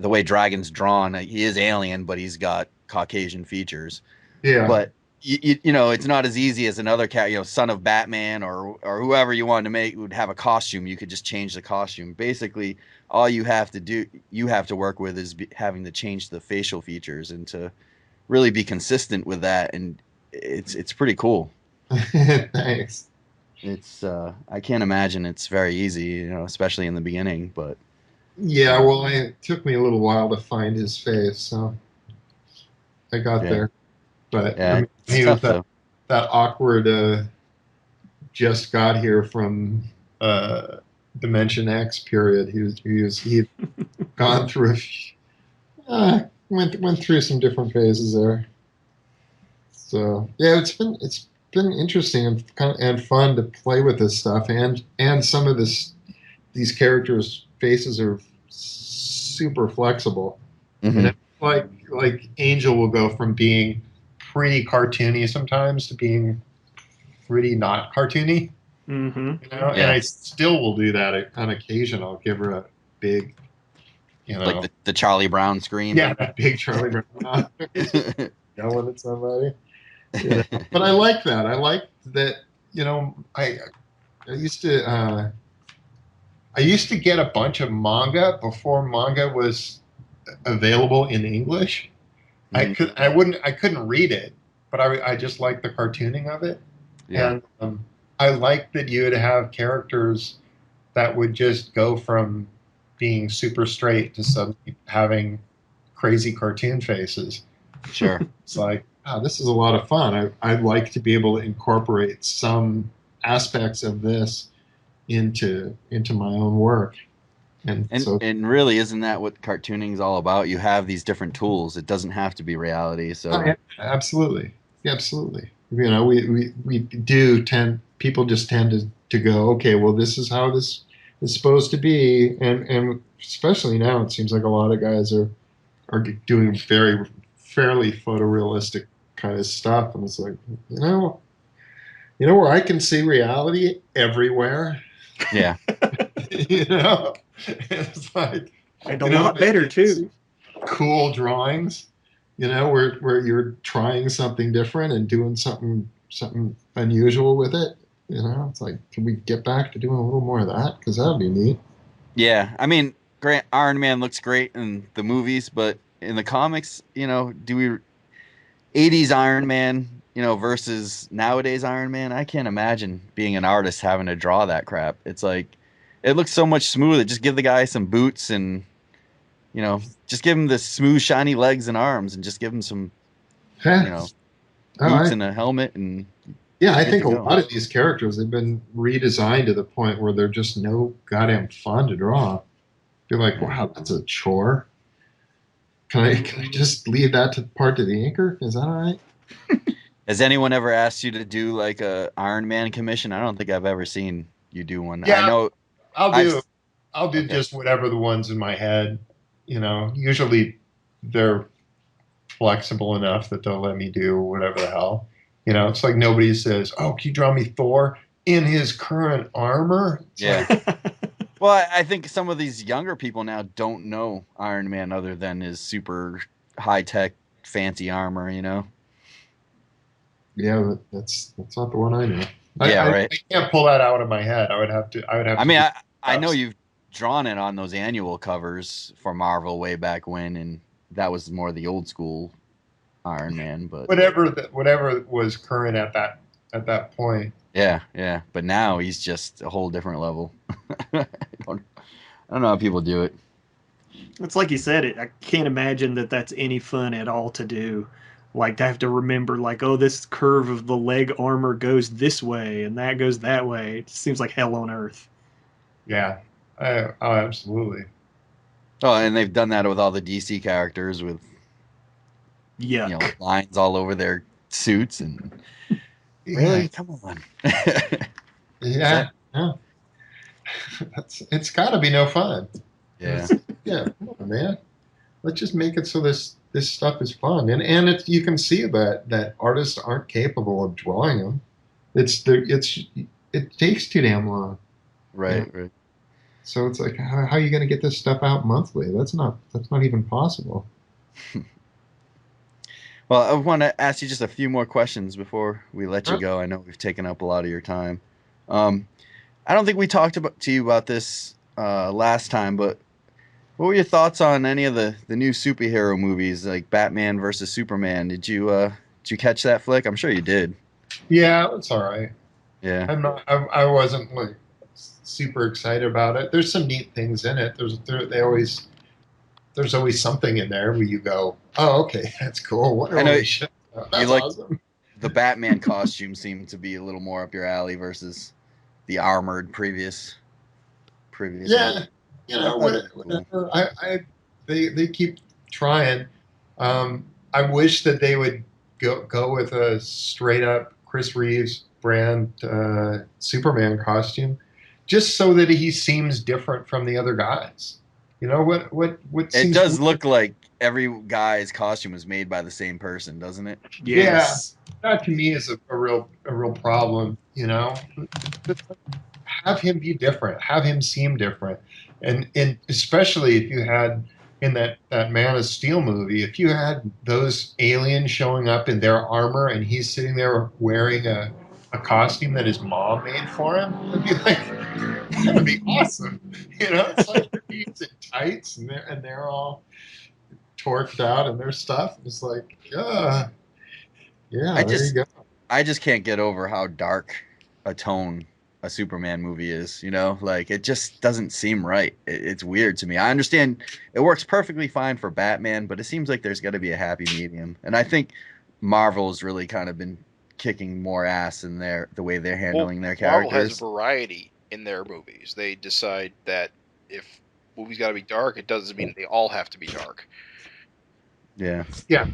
the way Dragon's drawn, he is alien, but he's got Caucasian features. Yeah. But it's not as easy as another cat, son of Batman or whoever you wanted to make would have a costume. You could just change the costume. Basically, all you have to work with is having to change the facial features and to really be consistent with that. And it's pretty cool. Thanks. It's I can't imagine it's very easy, especially in the beginning. But yeah, well, it took me a little while to find his face, so I got there. But yeah, he was that awkward. Just got here from Dimension X period. He'd gone through went through some different phases there. So yeah, it's been interesting and fun to play with this stuff, and some of these characters' faces are super flexible. Mm-hmm. And like Angel will go from being pretty cartoony sometimes to being pretty not cartoony. Mm-hmm. And I still will do that on occasion. I'll give her a big, like the Charlie Brown scream. Yeah, that big Charlie Brown. yelling at somebody. You know? But I like that. I like that. You know, I used to get a bunch of manga before manga was available in English. I couldn't read it, but I just liked the cartooning of it. Yeah. And I liked that you would have characters that would just go from being super straight to suddenly having crazy cartoon faces. Sure. It's like, oh, this is a lot of fun. I'd like to be able to incorporate some aspects of this into my own work. And really, isn't that what cartooning is all about? You have these different tools. It doesn't have to be reality. So yeah, absolutely. You know, we do tend, people just tend to go, okay, well, this is how this is supposed to be. And especially now, it seems like a lot of guys are doing fairly photorealistic kind of stuff. And it's like, where I can see reality everywhere. Yeah. You know, it's like, and a lot better too. Cool drawings, where you're trying something different and doing something unusual with it. It's like, can we get back to doing a little more of that? Because that'd be neat. Yeah, I mean, Iron Man looks great in the movies, but in the comics, do we 80s Iron Man, versus nowadays Iron Man? I can't imagine being an artist having to draw that crap. It's like, it looks so much smoother. Just give the guy some boots and, just give him the smooth, shiny legs and arms, and just give him some, boots and a helmet. And yeah, I think a lot of these characters have been redesigned to the point where they're just no goddamn fun to draw. You're like, wow, that's a chore. Can I just leave that part to the inker? Is that all right? Has anyone ever asked you to do like a Iron Man commission? I don't think I've ever seen you do one. Yeah, I know. I'll do just whatever the ones in my head. Usually they're flexible enough that they'll let me do whatever the hell. It's like nobody says, "Oh, can you draw me Thor in his current armor?" It's well, I think some of these younger people now don't know Iron Man other than his super high-tech, fancy armor, Yeah, but that's not the one I know. Right. I can't pull that out of my head. I would have to. I mean, I know you've drawn it on those annual covers for Marvel way back when, and that was more the old school Iron Man. But whatever was current at that point. Yeah. But now he's just a whole different level. I don't know how people do it. It's like you said. I can't imagine that that's any fun at all to do. Like, to have to remember, like, oh, this curve of the leg armor goes this way and that goes that way. It seems like hell on earth. Yeah. Oh, absolutely. Oh, and they've done that with all the DC characters with lines all over their suits and really, come on. Yeah. It's got to be no fun. Yeah. Yeah, come on, man. Let's just make it so this stuff is fun, and you can see that artists aren't capable of drawing them. It takes too damn long. Right. So it's like, how are you going to get this stuff out monthly? That's not even possible. Well, I want to ask you just a few more questions before we let you go. I know we've taken up a lot of your time. I don't think we talked to you about this last time, but what were your thoughts on any of the new superhero movies, like Batman versus Superman? Did you catch that flick? I'm sure you did. Yeah, it's all right. Yeah. I wasn't like super excited about it. There's some neat things in it. There's always something in there where you go, oh, okay, that's cool. I know shit. That's awesome. The Batman costume seemed to be a little more up your alley versus the armored previous. Yeah. Whatever. Cool. They keep trying. I wish that they would go with a straight up Chris Reeves brand Superman costume, just so that he seems different from the other guys. What it does look like every guy's costume was made by the same person, doesn't it? Yes. Yeah, that to me is a real problem. Have him be different. Have him seem different. And especially if you had in that Man of Steel movie, if you had those aliens showing up in their armor and he's sitting there wearing a costume that his mom made for him, it'd be like, that would be awesome. It's like he's in tights and they're all torqued out and their stuff. It's like, I there you just go. I just can't get over how dark a tone a Superman movie is, like it just doesn't seem right. It's weird to me. I understand it works perfectly fine for Batman, but it seems like there's got to be a happy medium. And I think Marvel's really kind of been kicking more ass in the way they're handling their Marvel has characters. variety in their movies. They decide that if movies got to be dark, it doesn't mean they all have to be dark. Yeah. Yeah.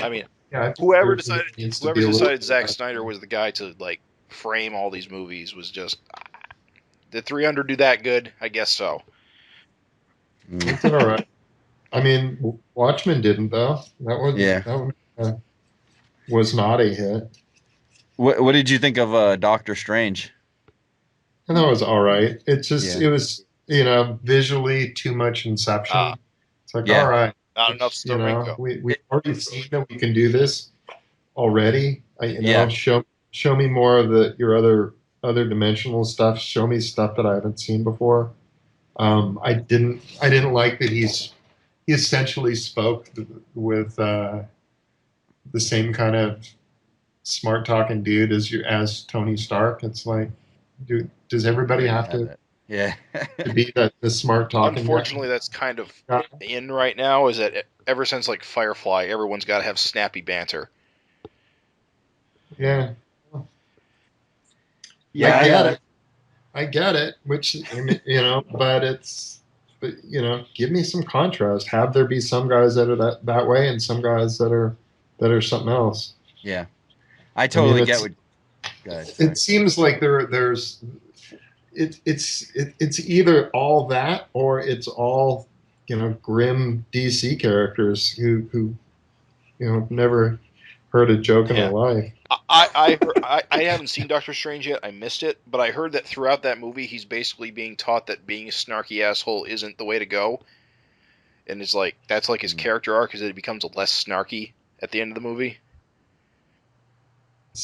I mean, Yeah, whoever decided Zack Snyder was the guy to like frame all these movies was just did 300 do that good? I guess so. It's all right. I mean, Watchmen didn't though. That was not a hit. What did you think of Doctor Strange? And that was all right. It was visually too much Inception. It's like, all right, not enough Starinko. We've already seen that we can do this already. Show me more of your other dimensional stuff. Show me stuff that I haven't seen before. I didn't like that he essentially spoke with the same kind of smart talking dude as Tony Stark. It's like, dude, does everybody have to be the smart talking? Unfortunately, that's kind of in right now. Is that ever since like Firefly, everyone's got to have snappy banter. Yeah. Yeah, I get it. Which but give me some contrast. Have there be some guys that are that way, and some guys that are something else. Yeah, I totally get what. It seems like there's it's either all that or it's all grim DC characters who never heard a joke in their life. I haven't seen Doctor Strange yet. I missed it, but I heard that throughout that movie, he's basically being taught that being a snarky asshole isn't the way to go, and it's like that's like his character arc, is that he becomes less snarky at the end of the movie.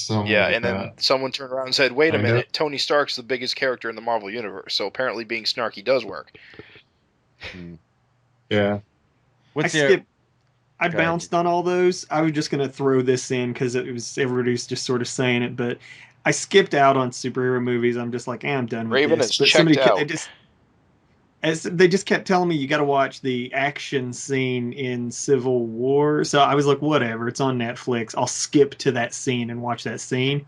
Then someone turned around and said, "Wait a minute, Tony Stark's the biggest character in the Marvel universe, so apparently being snarky does work." Yeah. I bounced on all those. I was just going to throw this in because everybody's just sort of saying it, but I skipped out on superhero movies. I'm just like, I'm done with Raven this. Has checked out. They just kept telling me you got to watch the action scene in Civil War. So I was like, whatever, it's on Netflix. I'll skip to that scene and watch that scene.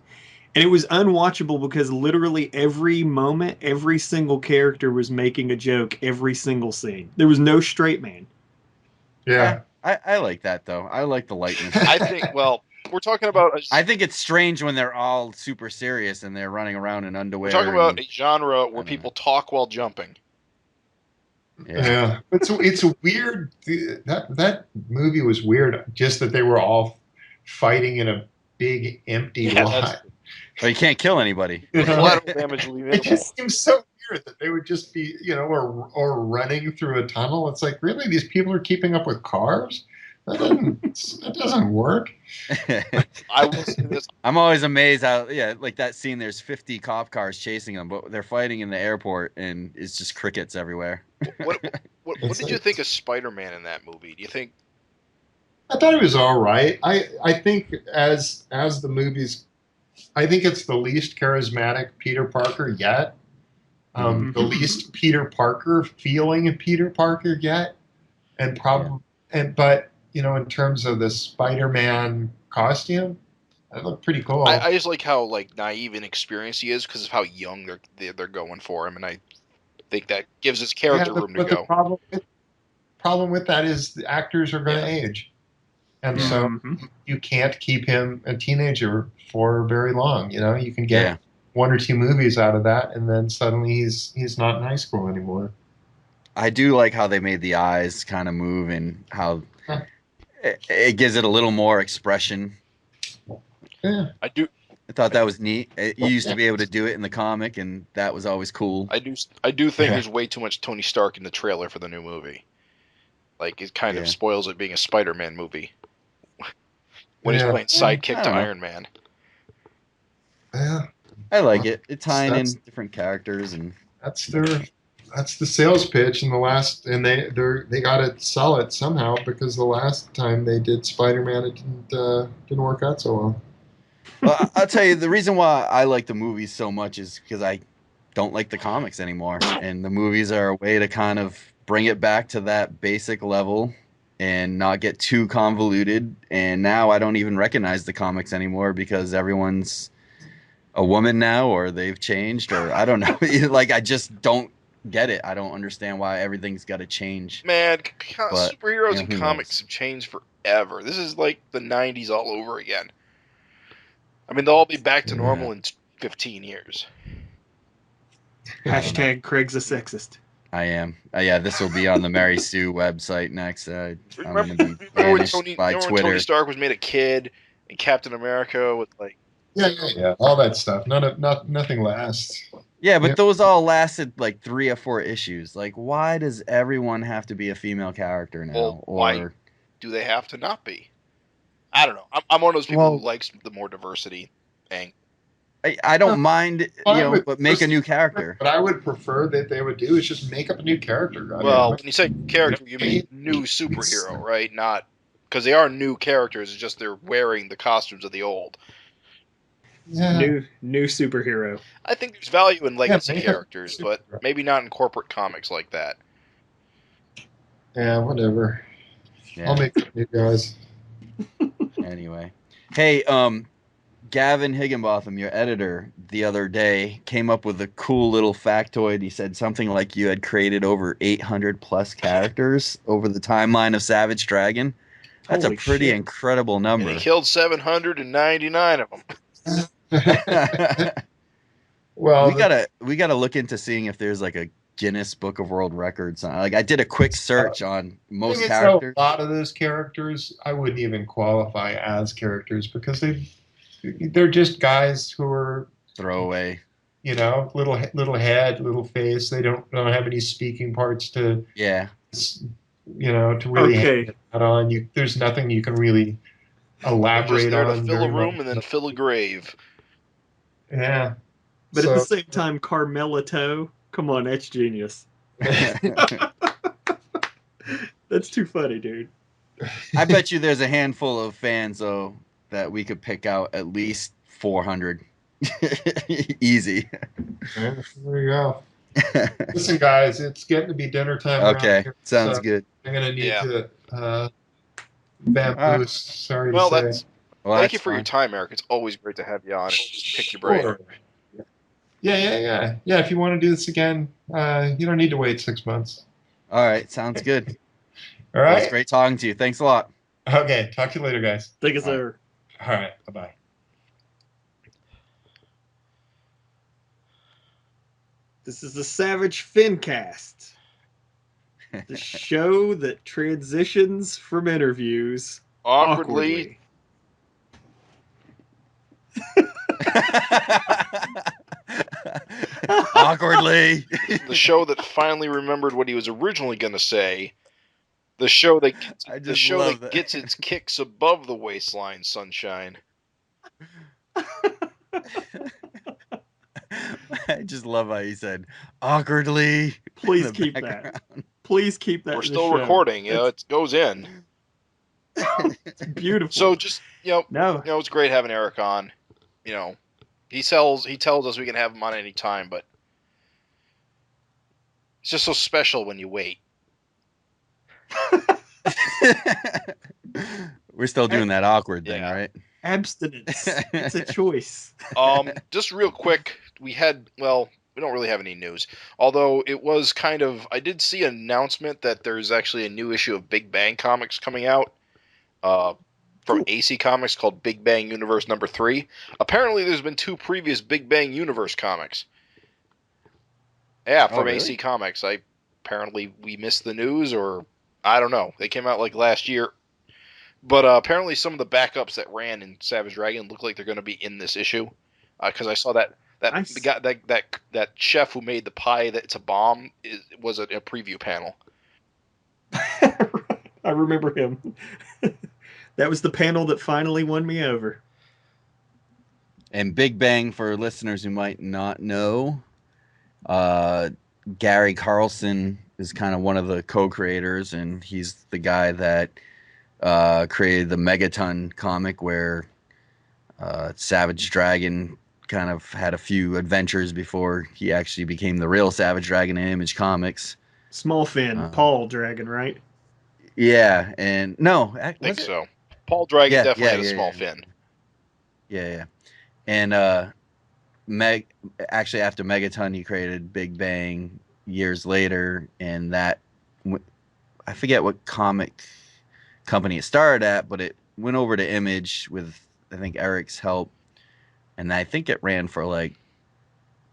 And it was unwatchable because literally every moment, every single character was making a joke every single scene. There was no straight man. Yeah. I like that though. I like the lightness. I think. Well, we're talking about. I think it's strange when they're all super serious and they're running around in underwear. We're talking about a genre where people talk while jumping. Yeah. It's a weird. That movie was weird. Just that they were all fighting in a big empty lot. But you can't kill anybody. Collateral damage will be minimal. It just seems so weird that they would just be, or running through a tunnel. It's like, really, these people are keeping up with cars? That doesn't work. I will say this. I'm always amazed how, like that scene, there's 50 cop cars chasing them, but they're fighting in the airport and it's just crickets everywhere. What did you think of Spider-Man in that movie? Do you think? I thought it was all right. I think as the movies, I think it's the least charismatic Peter Parker yet. The least Peter Parker feeling Peter Parker yet, but in terms of the Spider-Man costume, that looked pretty cool. I just like how naive and experienced he is because of how young they're going for him, and I think that gives his character room to go. The problem with that is the actors are going to age, and so you can't keep him a teenager for very long. You can get one or two movies out of that, and then suddenly he's not in high school anymore. I do like how they made the eyes kind of move and how it gives it a little more expression. Yeah, I do. I thought that was neat. You used to be able to do it in the comic, and that was always cool. I do think there's way too much Tony Stark in the trailer for the new movie. Like, it kind Yeah. of spoils it being a Spider-Man movie when he's playing sidekick I to don't know. Iron Man. Yeah, I like it. It's tying in That's- different characters and that's the sales pitch in the last, and they got to sell it somehow because the last time they did Spider-Man, it didn't work out so well. well, I'll tell you the reason why I like the movies so much is because I don't like the comics anymore, and the movies are a way to kind of bring it back to that basic level and not get too convoluted. And now I don't even recognize the comics anymore because everyone's a woman now, or they've changed, or I don't know. Like, I just don't get it. I don't understand why everything's got to change. Man, But, superheroes yeah, and who comics knows? have changed forever. This is like the 90s all over again. I mean, they'll all be back to normal in 15 years. Hashtag Craig's a sexist. I am. Yeah, this will be on the Mary Sue website next. I'm going to be Remember when banished Tony, by remember when Twitter. Tony Stark was made a kid and Captain America was like, Yeah, all that stuff. Nothing lasts. Yeah, but Yeah. those all lasted like 3 or 4 issues. Like, why does everyone have to be a female character now? well, Or why do they have to not be? I don't know. I'm one of those people who likes the more diversity thing. I don't mind, Fine but make a new character. What I would prefer that they would do is just make up a new character. I Well, mean, when you say character, you mean new superhero, right? Not because they are new characters. It's just they're wearing the costumes of the old. yeah, New superhero. I think there's value in legacy make a characters, but superhero. maybe not in corporate comics like that. yeah, whatever. Yeah. I'll make some new guys. Anyway, hey, Gavin Higginbotham, your editor, the other day came up with a cool little factoid. He said something like you had created over 800 plus characters over the timeline of Savage Dragon. That's Holy a pretty shit. incredible And number. he killed 799 of them. Well, we gotta look into seeing if there's like a Guinness Book of World Records. Like, I did a quick search on most thing is, characters. a lot of those characters I wouldn't even qualify as characters because they're just guys who are Throwaway. little head, little face. They don't have any speaking parts to Yeah. to really Okay. hang out on. There's nothing you can really They're elaborate just there on. to fill a very room much. and then fill a grave. Yeah. But at So- the same time, Carmela Toe, come on, that's genius. That's too funny, dude. I bet you there's a handful of fans though that we could pick out at least 400. Easy. Yeah, there you go. Listen, guys, it's getting to be dinner time. around Okay, here, sounds so good. I'm gonna need Yeah. to vamoose. Sorry Well, to say. that's Well, thank that's you for your fine. time, Eric. It's always great to have you on and just pick your brain. Sure. Yeah. If you want to do this again, you don't need to wait 6 months. All right, sounds good. All Well, it's right. great talking to you. Thanks a lot. Okay. Talk to you later, guys. Think it's over. All right. Bye bye. This is the Savage FINcast, the show that transitions from interviews Awkwardly. Awkwardly. The show that finally remembered what he was originally going to say. The show that I the just show love that that. gets its kicks above the waistline, sunshine. I just love how he said awkwardly. Please in the keep background. that. Please keep that. We're in the still show. recording, it goes in. It's beautiful. So just no, it's great having Eric on. He tells us we can have him on any time, but it's just so special when you wait. We're still doing that awkward thing, Yeah. right? abstinence. It's a choice. Just real quick, we don't really have any news. Although it was I did see an announcement that there's actually a new issue of Big Bang Comics coming out from AC Comics called Big Bang Universe number 3. Apparently there's been 2 previous Big Bang Universe comics. Yeah, from really? AC Comics. Apparently we missed the news, or I don't know. They came out like last year. But apparently some of the backups that ran in Savage Dragon look like they're going to be in this issue. Because I saw that Nice. the guy, that chef who made the pie that's a bomb was a preview panel. I remember him. That was the panel that finally won me over. And Big Bang, for listeners who might not know, Gary Carlson is kind of one of the co-creators, and he's the guy that created the Megaton comic where Savage Dragon kind of had a few adventures before he actually became the real Savage Dragon in Image Comics. Small Fin, Paul Dragon, right? Yeah, and no, I think so. Paul Dragon definitely had a small fin. Yeah. And actually after Megaton, he created Big Bang years later, and that I forget what comic company it started at, but it went over to Image with I think Erik's help, and I think it ran for like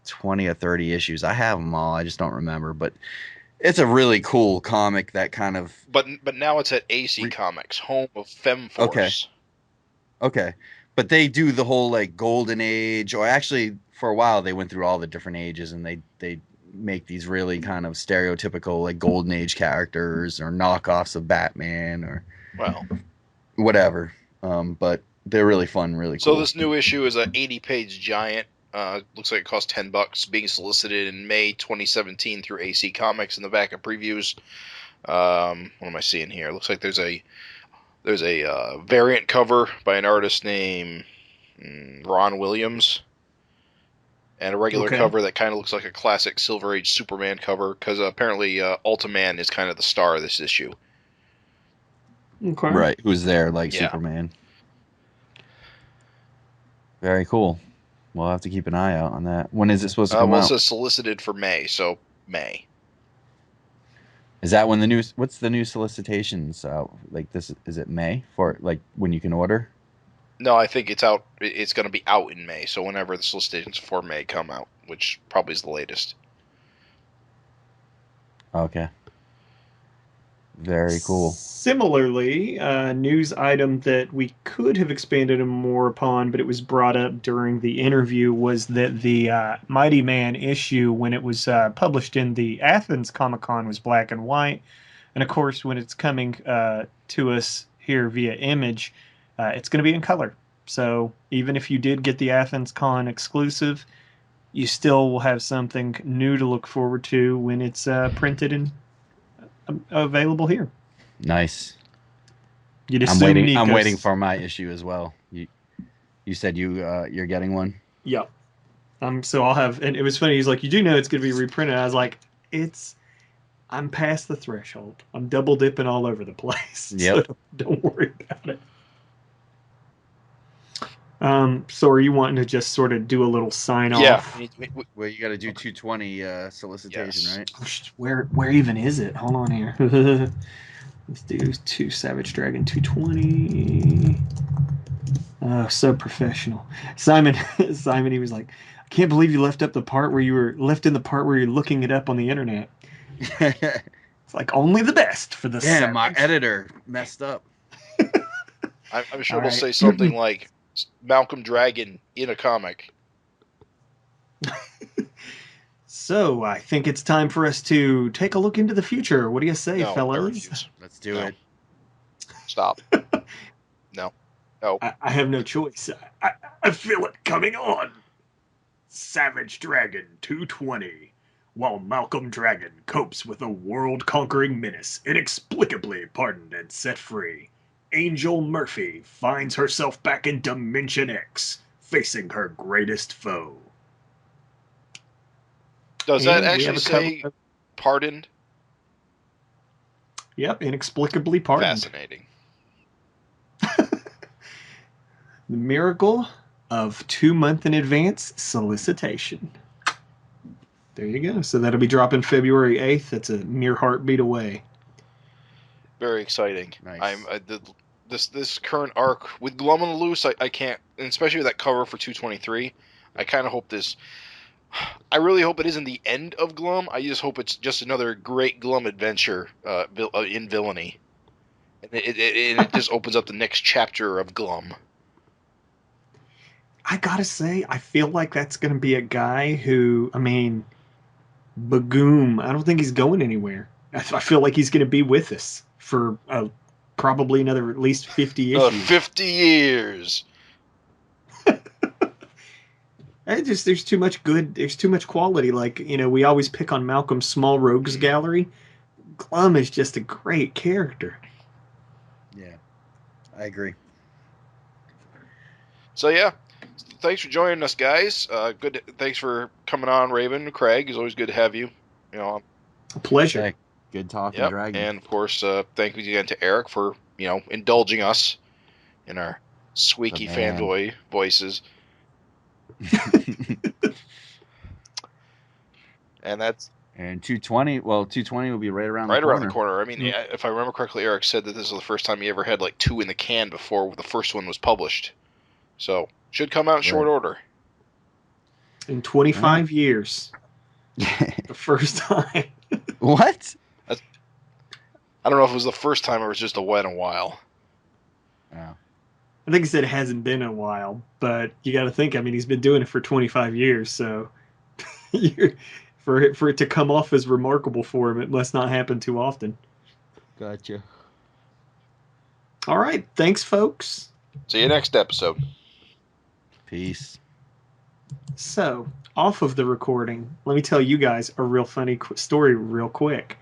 20 or 30 issues. I have them all, I just don't remember, but it's a really cool comic that kind of. But now it's at AC Comics, home of FemForce. Okay, but they do the whole like golden age, or actually for a while they went through all the different ages, and they make these really kind of stereotypical like golden age characters or knockoffs of Batman or whatever. But they're really fun, really cool. So this new issue is an 80-page giant. Looks like it costs $10, being solicited in May 2017 through AC Comics. In the back of previews, what am I seeing here? Looks like there's a variant cover by an artist named Ron Williams, and a regular cover that kind of looks like a classic Silver Age Superman cover, because apparently Ultiman is kind of the star of this issue. Okay. Right, who's there like Superman. Very cool. We'll have to keep an eye out on that. When is it supposed to come out? It says solicited for May, so May. Is that when the new? What's the new solicitations out? Like this? Is it May for like when you can order? No, I think it's out. It's going to be out in May. So whenever the solicitations for May come out, which probably is the latest. Okay. Very cool. Similarly, a news item that we could have expanded more upon, but it was brought up during the interview, was that the Mighty Man issue, when it was published in the Athens Comic-Con, was black and white. And of course, when it's coming to us here via Image, it's going to be in color. So even if you did get the Athens Con exclusive, you still will have something new to look forward to when it's printed and available here. Nice. I'm waiting for my issue as well. You said you're getting one? Yep. So I'll have, and it was funny, he's like, you do know it's going to be reprinted. I was like, I'm past the threshold. I'm double dipping all over the place. Yep. So don't worry about it. So are you wanting to just sort of do a little sign off? Yeah. Well, you got to do 220 solicitation, yes. Right? Where even is it? Hold on here. Let's do Savage Dragon 220. Oh, so professional. Simon, he was like, I can't believe you left in the part where you're looking it up on the internet. It's like only the best for the Savage. My editor messed up. I'm sure it'll say something like Malcolm Dragon in a comic. So I think it's time for us to take a look into the future. What do you say, fellas? Let's do it. Stop. No. I have no choice. I feel it coming on. Savage Dragon 220. While Malcolm Dragon copes with a world-conquering menace, inexplicably pardoned and set free, Angel Murphy finds herself back in Dimension X, facing her greatest foe. Does that actually say pardoned? Yep, inexplicably pardoned. Fascinating. The miracle of 2 month in advance solicitation. There you go. So that'll be dropping February 8th. That's a mere heartbeat away. Very exciting. Nice. This current arc with Glum on the loose, I can't, and especially with that cover for 223. I kind of hope this. I really hope it isn't the end of Glum. I just hope it's just another great Glum adventure in villainy, and it just opens up the next chapter of Glum. I gotta say, I feel like that's going to be a guy who, Bagoom, I don't think he's going anywhere. I feel like he's going to be with us for probably another at least 50 issues. 50 years. There's too much there's too much quality. Like, we always pick on Malcolm's Small Rogues Gallery. Glum is just a great character. Yeah, I agree. So yeah, thanks for joining us, guys. Good. Thanks for coming on, Raven and Craig. It's always good to have you. A pleasure. Okay. Good talking, Dragon. And of course, thank you again to Erik for indulging us in our squeaky fanboy voices. And that's. And 220. Well, 220 will be right around the corner. I mean, if I remember correctly, Erik said that this was the first time he ever had like 2 in the can before the first one was published. So should come out in short order. In 25 years, the first time. What? I don't know if it was the first time or it was just a wet and while. Yeah. I think he said it hasn't been a while, but you got to think. I mean, he's been doing it for 25 years, so. For it to come off as remarkable for him, it must not happen too often. Gotcha. All right. Thanks, folks. See you next episode. Peace. So, off of the recording, let me tell you guys a real funny story real quick.